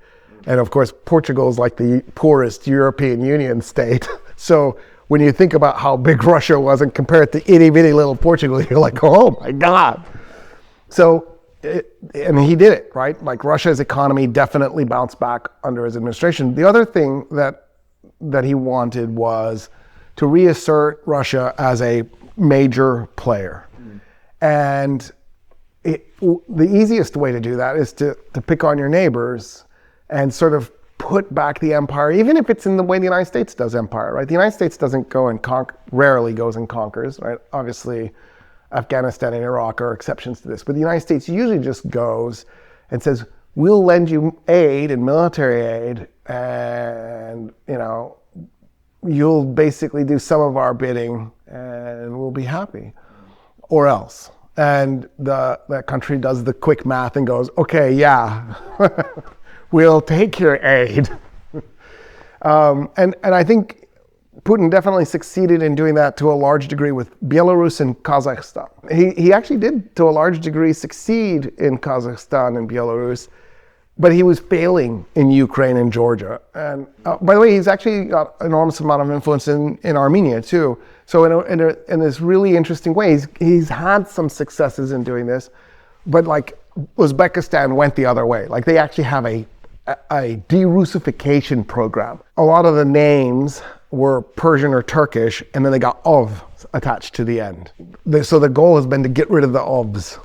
And of course, Portugal is like the poorest European Union state. So when you think about how big Russia was and compare it to itty bitty little Portugal, you're like, oh my God. So, and he did it, right? Like Russia's economy definitely bounced back under his administration. The other thing that he wanted was to reassert Russia as a major player. And the easiest way to do that is to pick on your neighbors and sort of put back the empire, even if it's in the way the United States does empire, right? The United States doesn't go and rarely goes and conquers, right? Obviously, Afghanistan and Iraq are exceptions to this, but the United States usually just goes and says, we'll lend you aid and military aid, and you'll basically do some of our bidding and we'll be happy, or else. And that country does the quick math and goes, okay, yeah, we'll take your aid. And I think Putin definitely succeeded in doing that to a large degree with Belarus and Kazakhstan. He actually did, to a large degree, succeed in Kazakhstan and Belarus but he was failing in Ukraine and Georgia. And by the way, he's actually got an enormous amount of influence in Armenia too. So in this really interesting way, he's had some successes in doing this, but like Uzbekistan went the other way. Like they actually have a de-Russification program. A lot of the names were Persian or Turkish, and then they got ov attached to the end. So the goal has been to get rid of the ovs.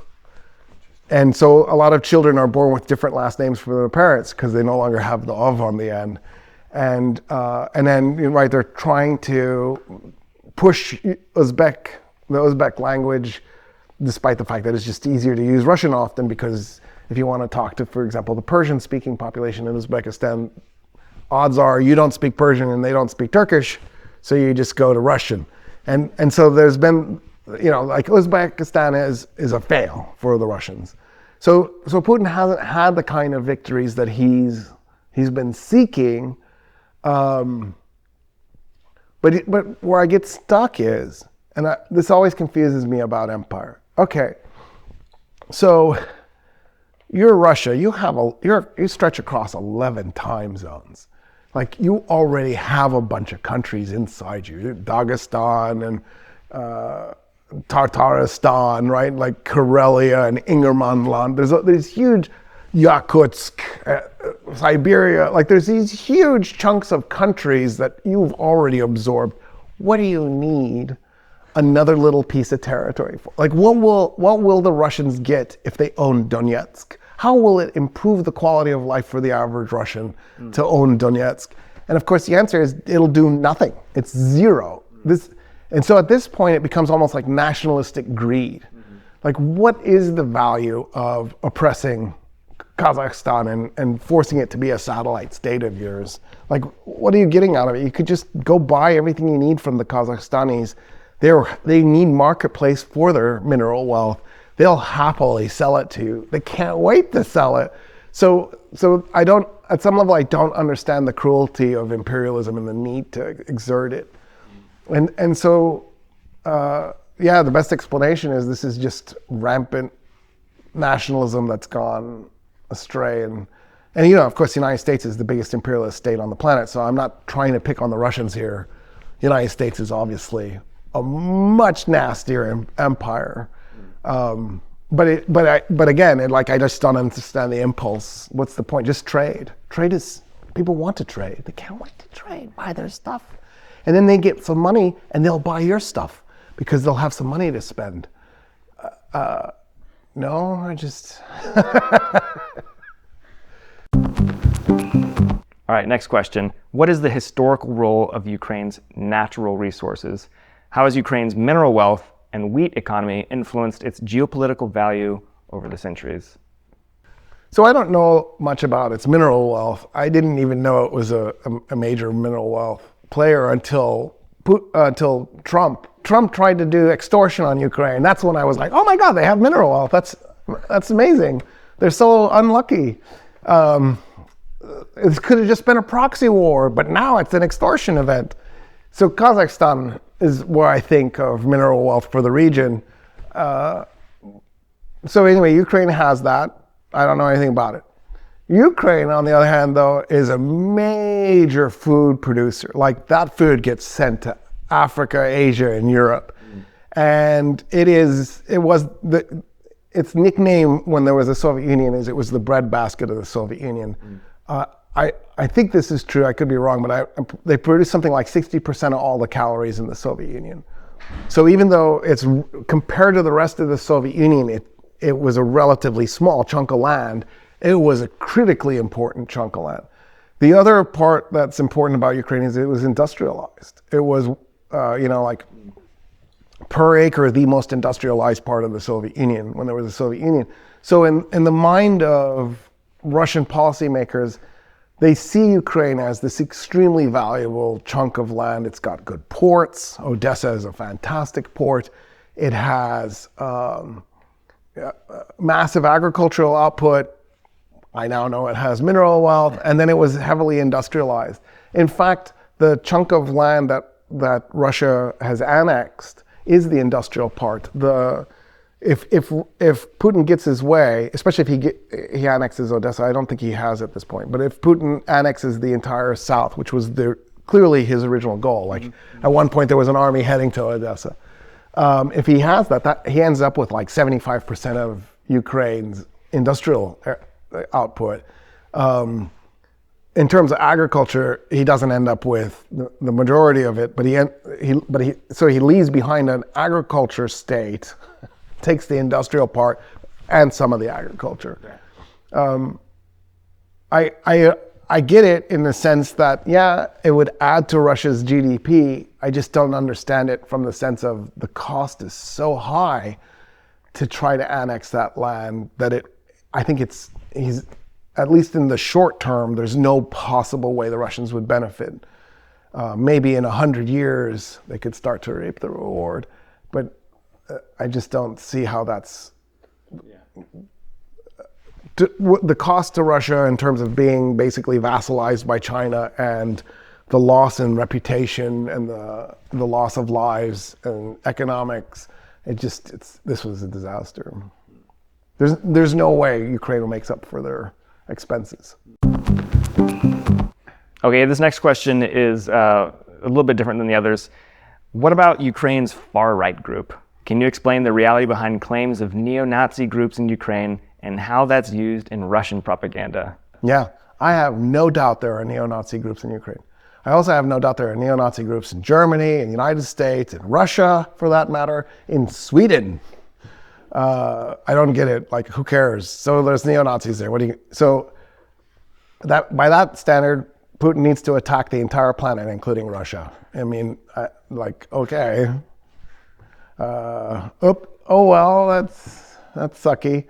And so a lot of children are born with different last names for their parents because they no longer have the ov on the end. And then, right, they're trying to push the Uzbek language, despite the fact that it's just easier to use Russian often, because if you want to talk to, for example, the Persian-speaking population in Uzbekistan, odds are you don't speak Persian and they don't speak Turkish, so you just go to Russian. And so there's been, like Uzbekistan is a fail for the Russians. So Putin hasn't had the kind of victories that he's been seeking. But where I get stuck is, and this always confuses me about empire. Okay, so you're Russia. You stretch across 11 time zones. Like you already have a bunch of countries inside you, Dagestan and Tartaristan, right? Like Karelia and Ingermanland. There's huge Yakutsk, Siberia. Like there's these huge chunks of countries that you've already absorbed. What do you need another little piece of territory for? Like what will the Russians get if they own Donetsk? How will it improve the quality of life for the average Russian to own Donetsk? And of course the answer is it'll do nothing. It's zero. And so at this point it becomes almost like nationalistic greed. Like what is the value of oppressing Kazakhstan and forcing it to be a satellite state of yours? Like what are you getting out of it? You could just go buy everything you need from the Kazakhstanis. They need marketplace for their mineral wealth. They'll happily sell it to you. They can't wait to sell it. So at some level, I don't understand the cruelty of imperialism and the need to exert it. And so, the best explanation is this is just rampant nationalism that's gone astray. And of course, the United States is the biggest imperialist state on the planet. So I'm not trying to pick on the Russians here. The United States is obviously a much nastier empire. But again, I just don't understand the impulse. What's the point? Just trade. People want to trade. They can't wait to trade, buy their stuff. And then they get some money and they'll buy your stuff because they'll have some money to spend. No, I just...
All right, next question. What is the historical role of Ukraine's natural resources? How has Ukraine's mineral wealth and wheat economy influenced its geopolitical value over the centuries?
So I don't know much about its mineral wealth. I didn't even know it was a major mineral wealth player until Trump. Trump tried to do extortion on Ukraine. That's when I was like, oh my God, they have mineral wealth. That's amazing. They're so unlucky. It could have just been a proxy war, but now it's an extortion event. So Kazakhstan is where I think of mineral wealth for the region. So anyway, Ukraine has that. I don't know anything about it. Ukraine, on the other hand, though, is a major food producer. Like that food gets sent to Africa, Asia, and Europe. And its nickname when there was a Soviet Union is it was the breadbasket of the Soviet Union. I think this is true. I could be wrong, but they produce something like 60% of all the calories in the Soviet Union. So even though it's compared to the rest of the Soviet Union, it was a relatively small chunk of land. It was a critically important chunk of land. The other part that's important about Ukraine is it was industrialized. It was, like per acre, the most industrialized part of the Soviet Union when there was a Soviet Union. So in the mind of Russian policymakers, they see Ukraine as this extremely valuable chunk of land. It's got good ports. Odessa is a fantastic port. It has massive agricultural output. I now know it has mineral wealth, and then it was heavily industrialized. In fact, the chunk of land that Russia has annexed is the industrial part. if Putin gets his way, especially if he annexes Odessa, I don't think he has at this point. But if Putin annexes the entire south, which was clearly his original goal, like at one point there was an army heading to Odessa. If he has that, he ends up with like 75% of Ukraine's industrial output. In terms of agriculture, he doesn't end up with the majority of it, but he leaves behind an agriculture state, takes the industrial part and some of the agriculture. I get it in the sense that, yeah, it would add to Russia's GDP. I just don't understand it from the sense of the cost is so high to try to annex that land that I think he's, at least in the short term, there's no possible way the Russians would benefit. Maybe in 100 years, they could start to reap the reward. But I just don't see how that's... The cost to Russia in terms of being basically vassalized by China and the loss in reputation and the loss of lives and economics, this was a disaster. There's no way Ukraine makes up for their expenses.
Okay, this next question is a little bit different than the others. What about Ukraine's far-right group? Can you explain the reality behind claims of neo-Nazi groups in Ukraine and how that's used in Russian propaganda?
Yeah, I have no doubt there are neo-Nazi groups in Ukraine. I also have no doubt there are neo-Nazi groups in Germany, in the United States, in Russia, for that matter, in Sweden. I don't get it. Like, who cares? So there's neo-Nazis there. So that by that standard, Putin needs to attack the entire planet, including Russia. I mean, okay. Well, that's sucky.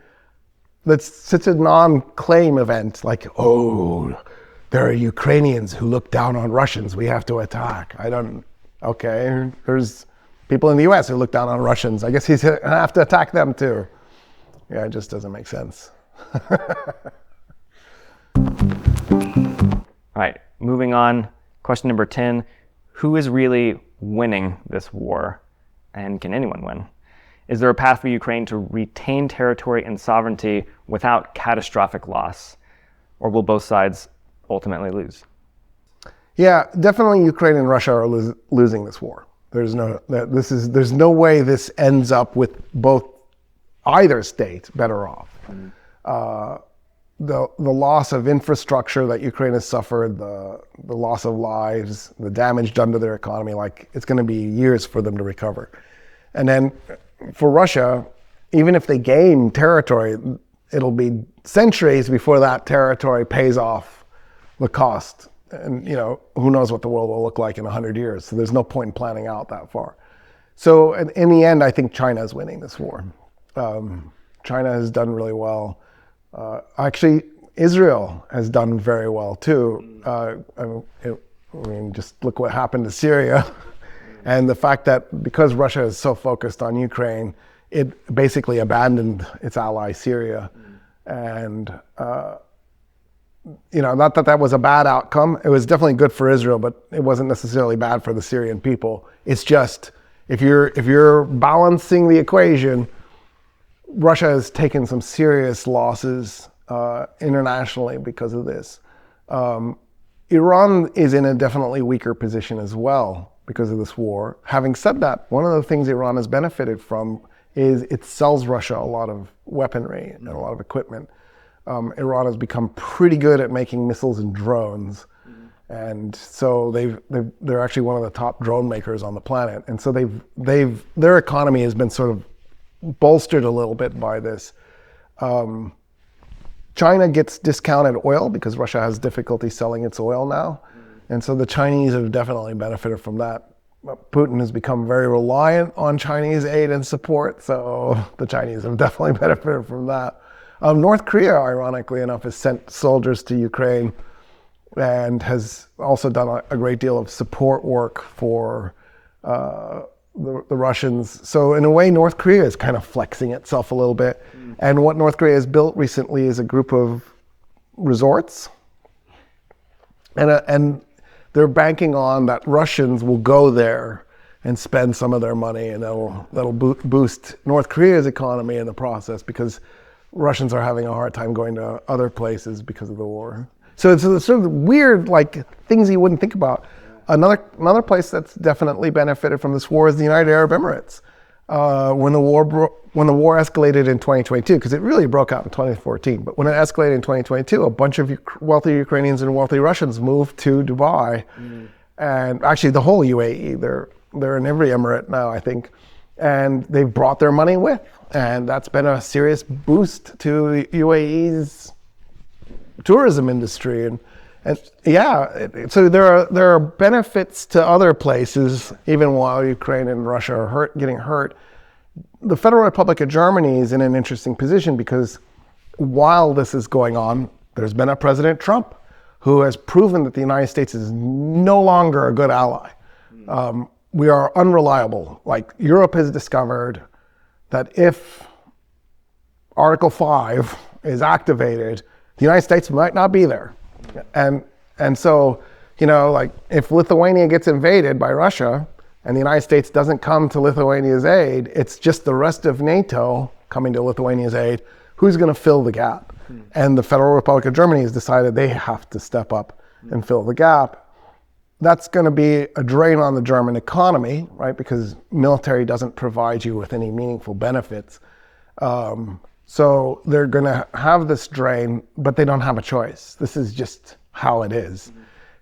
That's such a non-claim event. Like, there are Ukrainians who look down on Russians. We have to attack. Okay. There's people in the US who look down on Russians. I guess he's going to have to attack them too. Yeah, it just doesn't make sense.
All right, moving on. Question number 10. Who is really winning this war? And can anyone win? Is there a path for Ukraine to retain territory and sovereignty without catastrophic loss? Or will both sides ultimately lose?
Yeah, definitely Ukraine and Russia are losing this war. There's no way this ends up with either state better off. The loss of infrastructure that Ukraine has suffered, the loss of lives, the damage done to their economy, it's going to be years for them to recover. And then for Russia, even if they gain territory, it'll be centuries before that territory pays off the cost. And who knows what the world will look like in 100 years. So there's no point in planning out that far. So in the end, I think China is winning this war. China has done really well. Actually, Israel has done very well too. Just look what happened to Syria. And the fact that because Russia is so focused on Ukraine, it basically abandoned its ally Syria. And, not that was a bad outcome. It was definitely good for Israel, but it wasn't necessarily bad for the Syrian people. It's just, if you're balancing the equation, Russia has taken some serious losses internationally because of this. Iran is in a definitely weaker position as well because of this war. Having said that, one of the things Iran has benefited from is it sells Russia a lot of weaponry and a lot of equipment. Iran has become pretty good at making missiles and drones. And so they're actually one of the top drone makers on the planet. And so their economy has been sort of bolstered a little bit by this. China gets discounted oil because Russia has difficulty selling its oil now. And so the Chinese have definitely benefited from that. Putin has become very reliant on Chinese aid and support, so the Chinese have definitely benefited from that. North Korea, ironically enough, has sent soldiers to Ukraine and has also done a great deal of support work for the Russians. So in a way, North Korea is kind of flexing itself a little bit. And what North Korea has built recently is a group of resorts. And they're banking on that Russians will go there and spend some of their money, and that'll boost North Korea's economy in the process, because Russians are having a hard time going to other places because of the war. So it's sort of weird, like things you wouldn't think about. Another place that's definitely benefited from this war is the United Arab Emirates. When the war escalated in 2022, because it really broke out in 2014, but when it escalated in 2022, a bunch of wealthy Ukrainians and wealthy Russians moved to Dubai, and actually the whole UAE. They're in every emirate now, I think, and they've brought their money with, and that's been a serious boost to UAE's tourism industry, and so there are benefits to other places, even while Ukraine and Russia are getting hurt. The Federal Republic of Germany is in an interesting position, because while this is going on, there's been a President Trump who has proven that the United States is no longer a good ally. We are unreliable. Like, Europe has discovered that if Article 5 is activated, the United States might not be there. And so, like, if Lithuania gets invaded by Russia and the United States doesn't come to Lithuania's aid, it's just the rest of NATO coming to Lithuania's aid. Who's going to fill the gap? And the Federal Republic of Germany has decided they have to step up and fill the gap. That's going to be a drain on the German economy, right? Because military doesn't provide you with any meaningful benefits. So they're going to have this drain, but they don't have a choice. This is just how it is.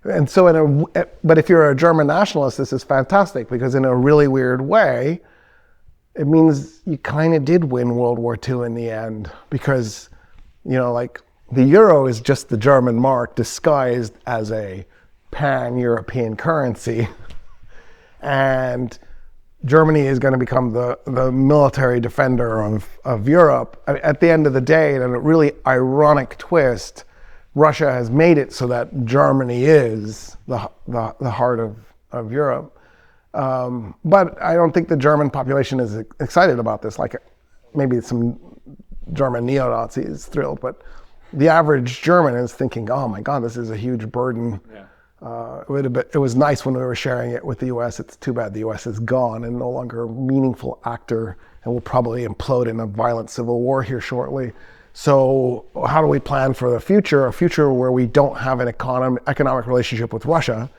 And so, but if you're a German nationalist, this is fantastic, because in a really weird way, it means you kind of did win World War II in the end, because, like, the euro is just the German mark disguised as a pan-European currency, and Germany is going to become the military defender of Europe. At the end of the day, in a really ironic twist, Russia has made it so that Germany is the heart of Europe. But I don't think the German population is excited about this. Like, maybe some German neo-Nazis thrilled, but the average German is thinking, oh my God, this is a huge burden. Yeah. It was nice when we were sharing it with the US. It's too bad the US is gone and no longer a meaningful actor, and will probably implode in a violent civil war here shortly. So how do we plan for the future? A future where we don't have an economic relationship with Russia,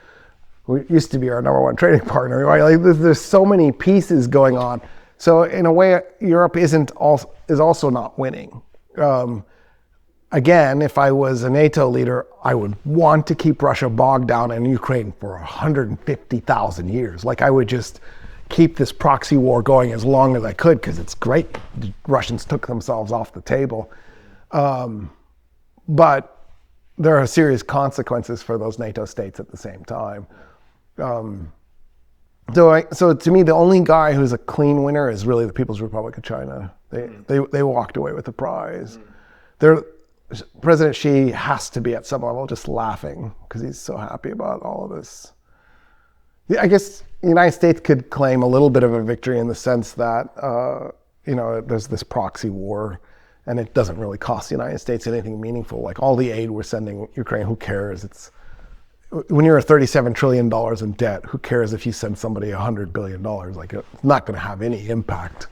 who used to be our number one trading partner, right? Like, there's so many pieces going on. So in a way, Europe is also not winning. Again, if I was a NATO leader, I would want to keep Russia bogged down in Ukraine for 150,000 years. Like, I would just keep this proxy war going as long as I could, because it's great. The Russians took themselves off the table. But there are serious consequences for those NATO states at the same time. So to me, the only guy who's a clean winner is really the People's Republic of China. They walked away with the prize. President Xi has to be at some level just laughing, because he's so happy about all of this. I guess the United States could claim a little bit of a victory in the sense that, there's this proxy war, and it doesn't really cost the United States anything meaningful. Like, all the aid we're sending Ukraine, who cares? When you're $37 trillion in debt, who cares if you send somebody $100 billion? Like, it's not going to have any impact.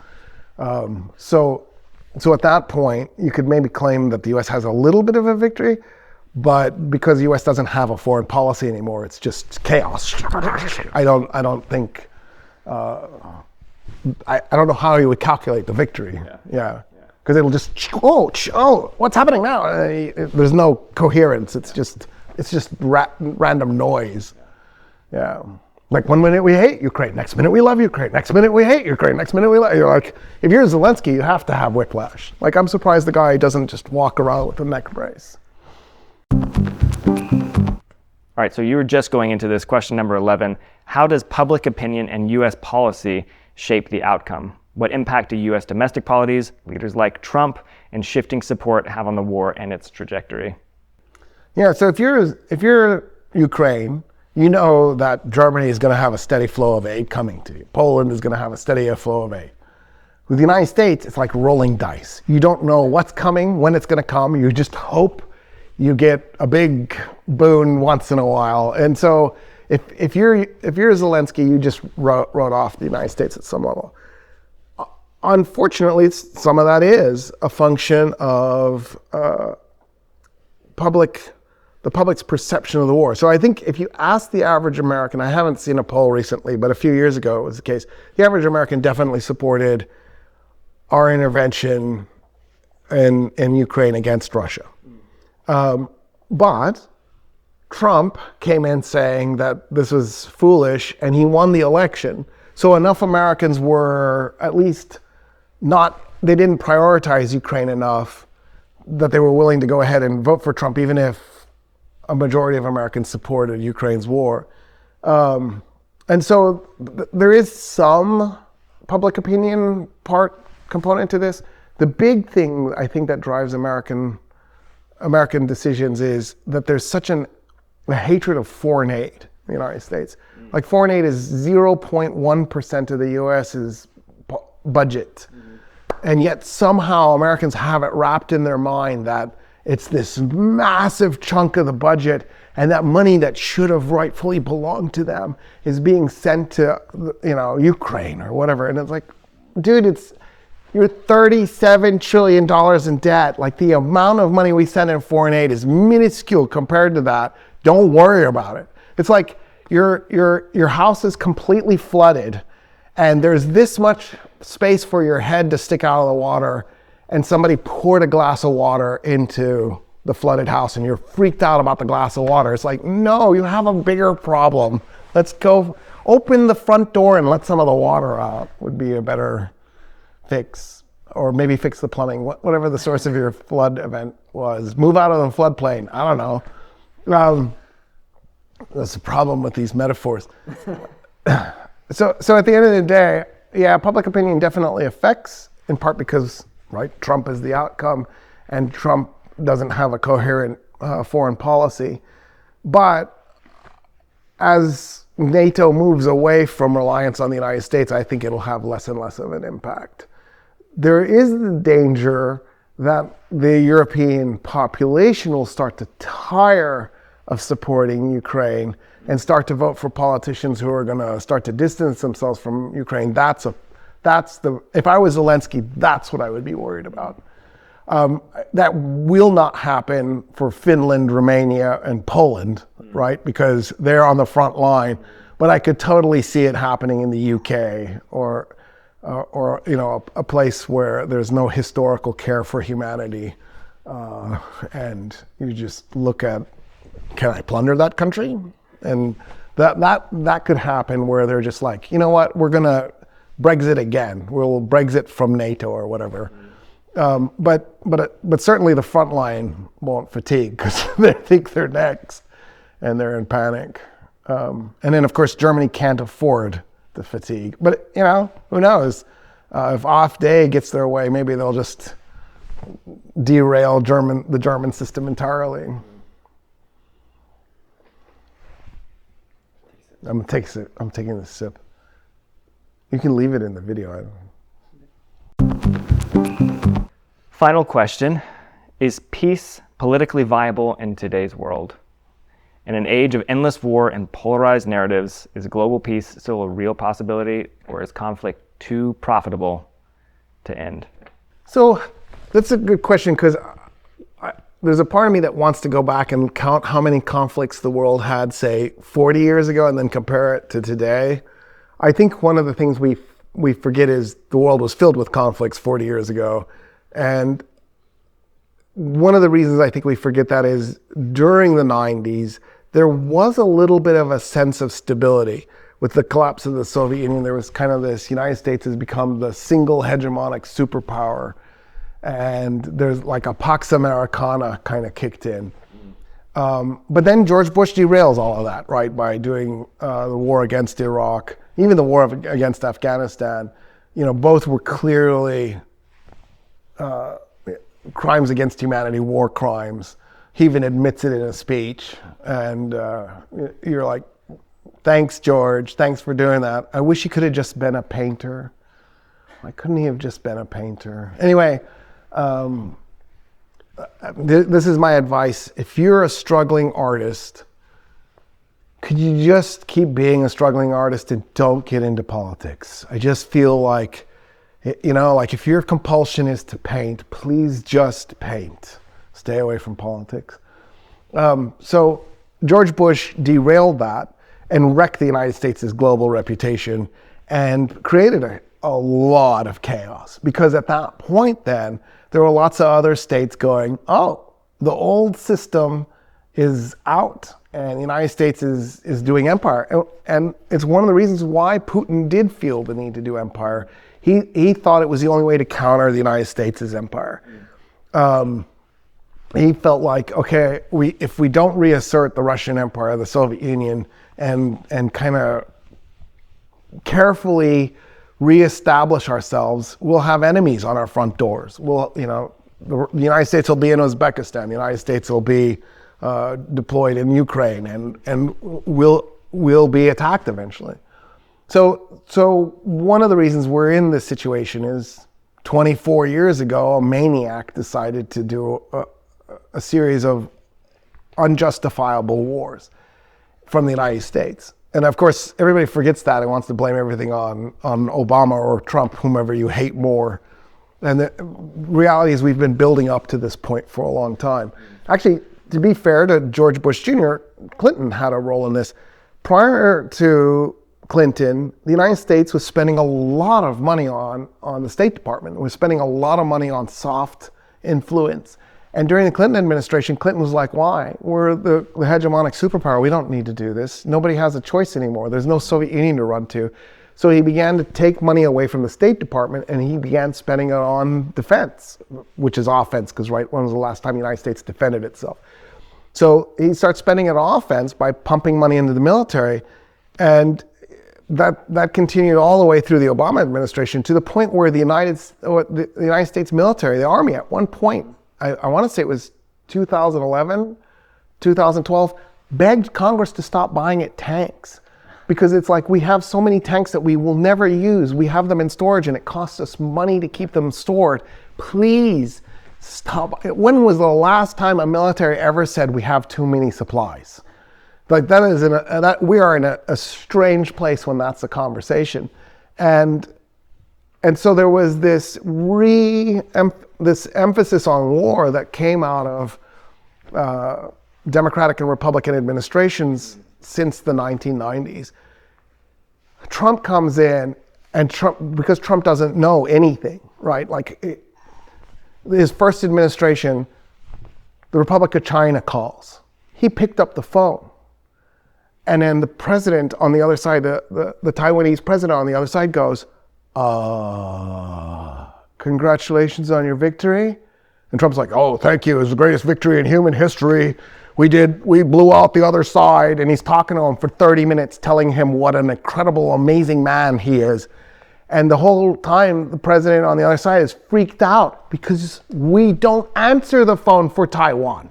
So at that point, you could maybe claim that the U.S. has a little bit of a victory, but because the U.S. doesn't have a foreign policy anymore, it's just chaos. I don't think, I don't know how you would calculate the victory. Yeah. Because it'll just, what's happening now? There's no coherence. It's just random noise. Yeah. Like, one minute we hate Ukraine, next minute we love Ukraine, next minute we hate Ukraine, next minute we love. You're like, if you're Zelensky, you have to have whiplash. Like, I'm surprised the guy doesn't just walk around with a neck brace.
All right, so you were just going into this question number 11. How does public opinion and U.S. policy shape the outcome? What impact do U.S. domestic policies, leaders like Trump, and shifting support have on the war and its trajectory?
Yeah, so if you're Ukraine, you know that Germany is going to have a steady flow of aid coming to you. Poland is going to have a steady flow of aid. With the United States, it's like rolling dice. You don't know what's coming, when it's going to come. You just hope you get a big boon once in a while. And so if you're Zelensky, you just wrote off the United States at some level. Unfortunately, some of that is a function of the public's perception of the war. So I think if you ask the average American, I haven't seen a poll recently, but a few years ago it was the case, the average American definitely supported our intervention in Ukraine against Russia. But Trump came in saying that this was foolish, and he won the election. So enough Americans were at least they didn't prioritize Ukraine enough that they were willing to go ahead and vote for Trump, even if a majority of Americans supported Ukraine's war. And so there is some public opinion component to this. The big thing I think that drives American decisions is that there's such a hatred of foreign aid in the United States. Like foreign aid is 0.1% of the US's budget. And yet somehow Americans have it wrapped in their mind that it's this massive chunk of the budget, and that money that should have rightfully belonged to them is being sent to, Ukraine or whatever. And it's like, dude, you're $37 trillion in debt. Like, the amount of money we send in foreign aid is minuscule compared to that. Don't worry about it. It's like your house is completely flooded, and there's this much space for your head to stick out of the water, and somebody poured a glass of water into the flooded house, and you're freaked out about the glass of water. It's like, no, you have a bigger problem. Let's go open the front door and let some of the water out would be a better fix. Or maybe fix the plumbing, whatever the source of your flood event was. Move out of the floodplain. I don't know. That's the problem with these metaphors. So at the end of the day, yeah, public opinion definitely affects, in part because, right, Trump is the outcome, and Trump doesn't have a coherent foreign policy. But as NATO moves away from reliance on the United States, I think it'll have less and less of an impact. There is the danger that the European population will start to tire of supporting Ukraine and start to vote for politicians who are going to start to distance themselves from Ukraine. If I was Zelensky, that's what I would be worried about. That will not happen for Finland, Romania, and Poland, right? Because they're on the front line. But I could totally see it happening in the UK or a place where there's no historical care for humanity, and you just look at, can I plunder that country? And that could happen where they're just like, you know what, we're gonna Brexit again. We'll Brexit from NATO or whatever. But certainly the front line won't fatigue because they think they're next, and they're in panic. And then of course Germany can't afford the fatigue. But who knows? If AfD gets their way, maybe they'll just derail the German system entirely. I'm taking this sip. You can leave it in the video.
Final question. Is peace politically viable in today's world? In an age of endless war and polarized narratives, is global peace still a real possibility, or is conflict too profitable to end? So
that's a good question, because there's a part of me that wants to go back and count how many conflicts the world had, say, 40 years ago and then compare it to today. I think one of the things we forget is the world was filled with conflicts 40 years ago. And one of the reasons I think we forget that is during the 90s, there was a little bit of a sense of stability. With the collapse of the Soviet Union, there was kind of this, United States has become the single hegemonic superpower. And there's like a Pax Americana kind of kicked in. But then George Bush derails all of that, right? By doing the war against Iraq, even the war against Afghanistan. Both were clearly crimes against humanity, war crimes. He even admits it in a speech. And you're like, thanks, George. Thanks for doing that. I wish he could have just been a painter. Why couldn't he have just been a painter? Anyway, this is my advice. If you're a struggling artist, could you just keep being a struggling artist and don't get into politics? I just feel like, like if your compulsion is to paint, please just paint. Stay away from politics. So George Bush derailed that and wrecked the United States' global reputation and created a lot of chaos. Because at that point then, there were lots of other states going, oh, the old system is out and the United States is doing empire. And it's one of the reasons why Putin did feel the need to do empire. He thought it was the only way to counter the United States' empire. He felt like, okay, if we don't reassert the Russian Empire, the Soviet Union, and kind of carefully reestablish ourselves, we'll have enemies on our front doors. The United States will be in Uzbekistan. The United States will be deployed in Ukraine, and we'll be attacked eventually. So one of the reasons we're in this situation is 24 years ago, a maniac decided to do a series of unjustifiable wars from the United States. And of course, everybody forgets that and wants to blame everything on Obama or Trump, whomever you hate more. And the reality is we've been building up to this point for a long time. Actually, to be fair to George Bush Jr., Clinton had a role in this. Prior to Clinton, the United States was spending a lot of money on the State Department. It was spending a lot of money on soft influence. And during the Clinton administration, Clinton was like, why? We're the hegemonic superpower. We don't need to do this. Nobody has a choice anymore. There's no Soviet Union to run to. So he began to take money away from the State Department and he began spending it on defense, which is offense, because when was the last time the United States defended itself? So he starts spending it on offense by pumping money into the military. And that continued all the way through the Obama administration to the point where the United States military, the Army, at one point, I want to say it was 2011, 2012, begged Congress to stop buying it tanks. Because it's like, we have so many tanks that we will never use. We have them in storage and it costs us money to keep them stored. Please stop. When was the last time a military ever said we have too many supplies? Like we are in a strange place when that's the conversation. And so there was this emphasis on war that came out of Democratic and Republican administrations since the 1990s. Trump comes in, and because Trump doesn't know anything, right? Like his first administration, the Republic of China calls. He picked up the phone. And then the president on the other side, the Taiwanese president on the other side goes, congratulations on your victory. And Trump's like, oh, thank you. It was the greatest victory in human history. We blew out the other side. And he's talking to him for 30 minutes, telling him what an incredible, amazing man he is. And the whole time, the president on the other side is freaked out because we don't answer the phone for Taiwan.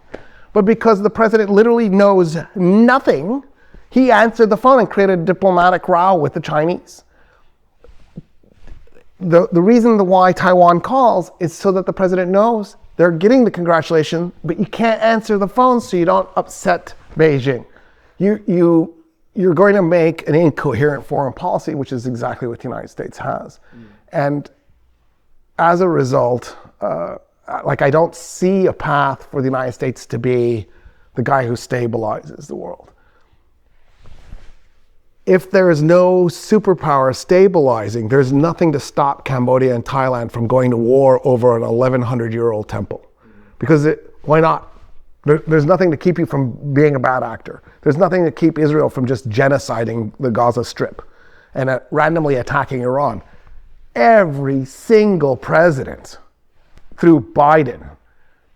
But because the president literally knows nothing, he answered the phone and created a diplomatic row with the Chinese. The reason why Taiwan calls is so that the president knows they're getting the congratulations, but you can't answer the phone so you don't upset Beijing. You're going to make an incoherent foreign policy, which is exactly what the United States has. And as a result, I don't see a path for the United States to be the guy who stabilizes the world. If there is no superpower stabilizing, there's nothing to stop Cambodia and Thailand from going to war over an 1,100-year-old temple. Because why not? There's nothing to keep you from being a bad actor. There's nothing to keep Israel from just genociding the Gaza Strip and randomly attacking Iran. Every single president, through Biden,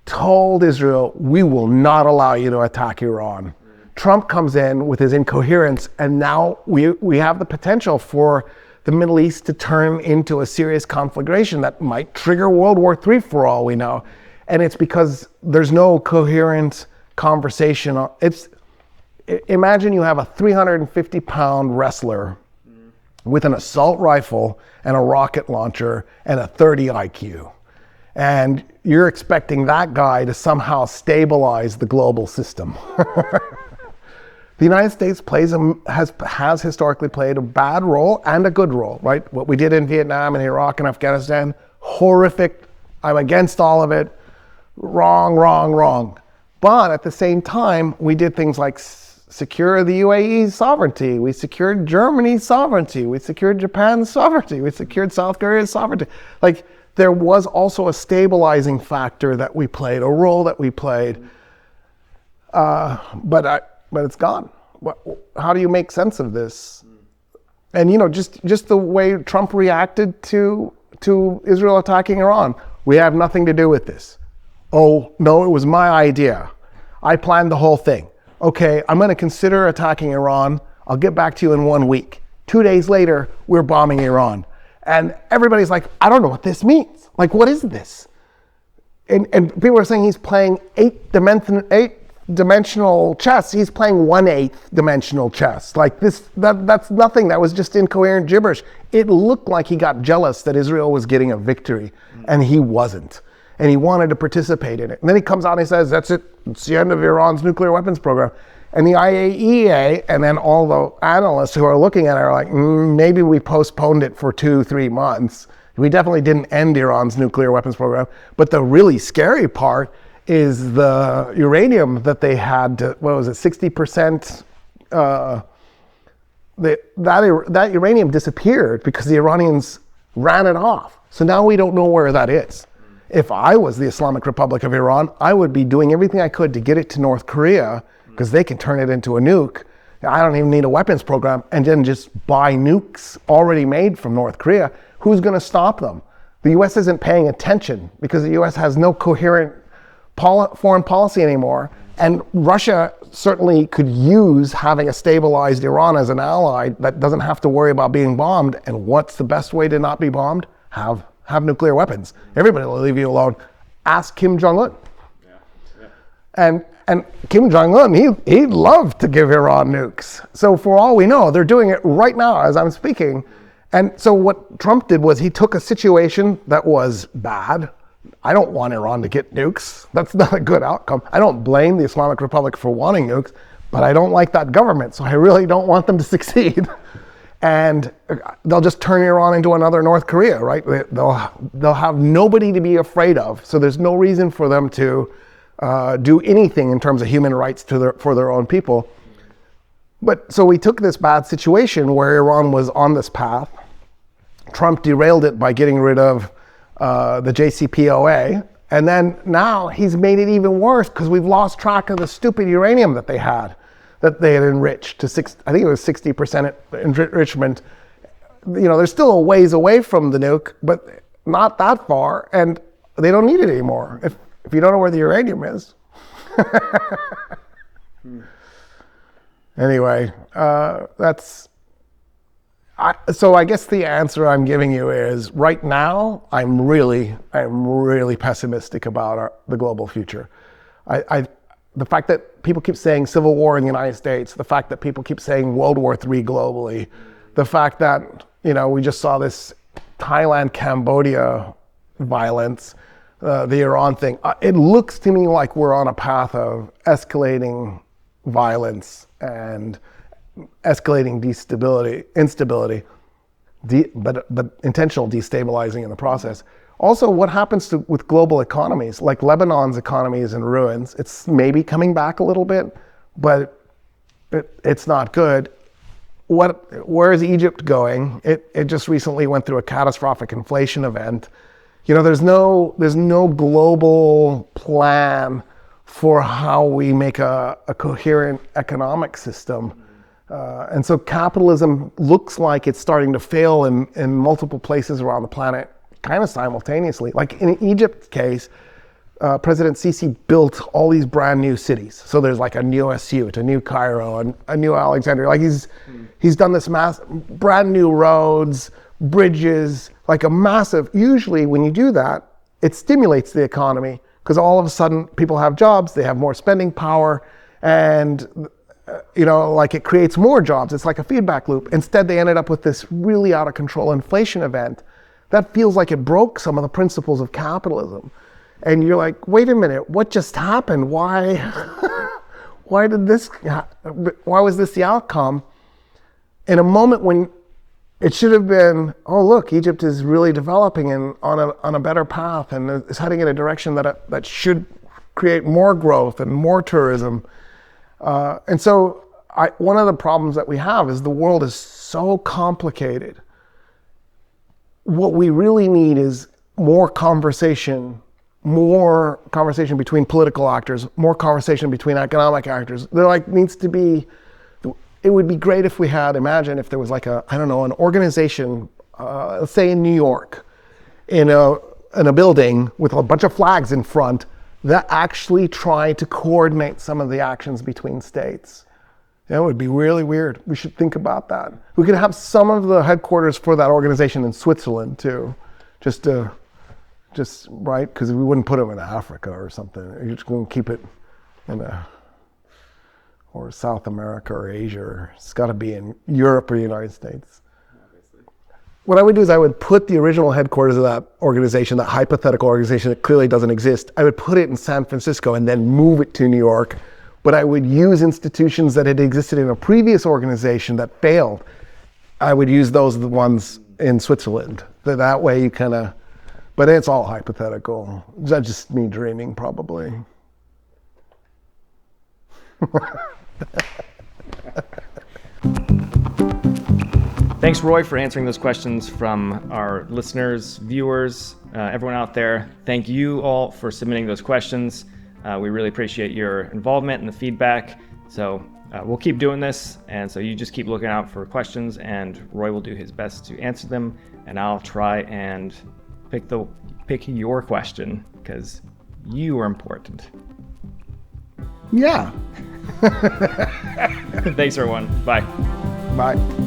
told Israel, we will not allow you to attack Iran. Trump comes in with his incoherence, and now we have the potential for the Middle East to turn into a serious conflagration that might trigger World War III for all we know. And it's because there's no coherent conversation. Imagine you have a 350-pound wrestler with an assault rifle and a rocket launcher and a 30 IQ. And you're expecting that guy to somehow stabilize the global system. The United States has historically played a bad role and a good role, right? What we did in Vietnam and Iraq and Afghanistan, horrific. I'm against all of it. Wrong, wrong, wrong. But at the same time, we did things like secure the UAE's sovereignty. We secured Germany's sovereignty. We secured Japan's sovereignty. We secured South Korea's sovereignty. Like, there was also a stabilizing factor that we played, a role that we played. But it's gone. How do you make sense of this? And just the way Trump reacted to Israel attacking Iran. We have nothing to do with this. Oh, no, it was my idea. I planned the whole thing. Okay, I'm going to consider attacking Iran. I'll get back to you in 1 week. 2 days later, we're bombing Iran. And everybody's like, I don't know what this means. Like, what is this? And people are saying he's playing eight-dimensional chess. He's playing 1/8 dimensional chess. Like that's nothing. That was just incoherent gibberish. It looked like he got jealous that Israel was getting a victory, and he wasn't. And he wanted to participate in it. And then he comes out and he says, that's it. It's the end of Iran's nuclear weapons program. And the IAEA and then all the analysts who are looking at it are like, maybe we postponed it for 2-3 months. We definitely didn't end Iran's nuclear weapons program. But the really scary part is the uranium that they had, 60%? That uranium disappeared because the Iranians ran it off. So now we don't know where that is. If I was the Islamic Republic of Iran, I would be doing everything I could to get it to North Korea because they can turn it into a nuke. I don't even need a weapons program, and then just buy nukes already made from North Korea. Who's going to stop them? The U.S. isn't paying attention because the U.S. has no coherent foreign policy anymore. And Russia certainly could use having a stabilized Iran as an ally that doesn't have to worry about being bombed. And what's the best way to not be bombed? Have nuclear weapons. Everybody will leave you alone. Ask Kim Jong-un. And Kim Jong-un, he'd love to give Iran nukes. So for all we know, they're doing it right now as I'm speaking. And so what Trump did was he took a situation that was bad. I don't want Iran to get nukes. That's not a good outcome. I don't blame the Islamic Republic for wanting nukes, but I don't like that government, so I really don't want them to succeed. And they'll just turn Iran into another North Korea, right? They'll have nobody to be afraid of, so there's no reason for them to do anything in terms of human rights for their own people. But so we took this bad situation where Iran was on this path. Trump derailed it by getting rid of the JCPOA. And then now he's made it even worse because we've lost track of the stupid uranium that they had enriched to I think it was 60% enrichment. They're still a ways away from the nuke, but not that far. And they don't need it anymore. If you don't know where the uranium is. Anyway, so I guess the answer I'm giving you is right now I'm really pessimistic about the global future. The fact that people keep saying civil war in the United States, the fact that people keep saying World War III globally, the fact that we just saw this Thailand-Cambodia violence, the Iran thing, it looks to me like we're on a path of escalating violence and escalating instability, but intentional destabilizing in the process. Also, what happens with global economies? Like Lebanon's economy is in ruins. It's maybe coming back a little bit, but it's not good. Where is Egypt going? It just recently went through a catastrophic inflation event. There's no global plan for how we make a coherent economic system. And so capitalism looks like it's starting to fail in multiple places around the planet, kind of simultaneously. Like in Egypt's case, President Sisi built all these brand new cities. So there's like a new Asyut, a new Cairo, and a new Alexandria. Like he's done this brand new roads, bridges, like a massive, usually when you do that, it stimulates the economy because all of a sudden people have jobs, they have more spending power, and it creates more jobs. It's like a feedback loop. Instead, they ended up with this really out of control inflation event that feels like it broke some of the principles of capitalism. And you're like, wait a minute, what just happened? Why why was this the outcome? In a moment when it should have been, oh look, Egypt is really developing and on a better path and is heading in a direction that should create more growth and more tourism. And so one of the problems that we have is the world is so complicated. What we really need is more conversation between political actors, more conversation between economic actors. It would be great if we had, imagine if there was like an organization, let's say in New York, in a building with a bunch of flags in front that actually try to coordinate some of the actions between states. That would be really weird. We should think about that. We could have some of the headquarters for that organization in Switzerland too, just right, because we wouldn't put them in Africa or something. You're just going to keep it or South America or Asia. It's got to be in Europe or the United States. Obviously. What I would do is I would put the original headquarters of that organization, that hypothetical organization that clearly doesn't exist, I would put it in San Francisco and then move it to New York. But I would use institutions that had existed in a previous organization that failed. I would use those the ones in Switzerland. That way you kind of, but it's all hypothetical. That's just me dreaming probably.
Thanks, Roy, for answering those questions from our listeners, viewers, everyone out there. Thank you all for submitting those questions. We really appreciate your involvement and the feedback. So we'll keep doing this. And so you just keep looking out for questions and Roy will do his best to answer them. And I'll try and pick your question because you are important.
Yeah.
Thanks, everyone. Bye.
Bye.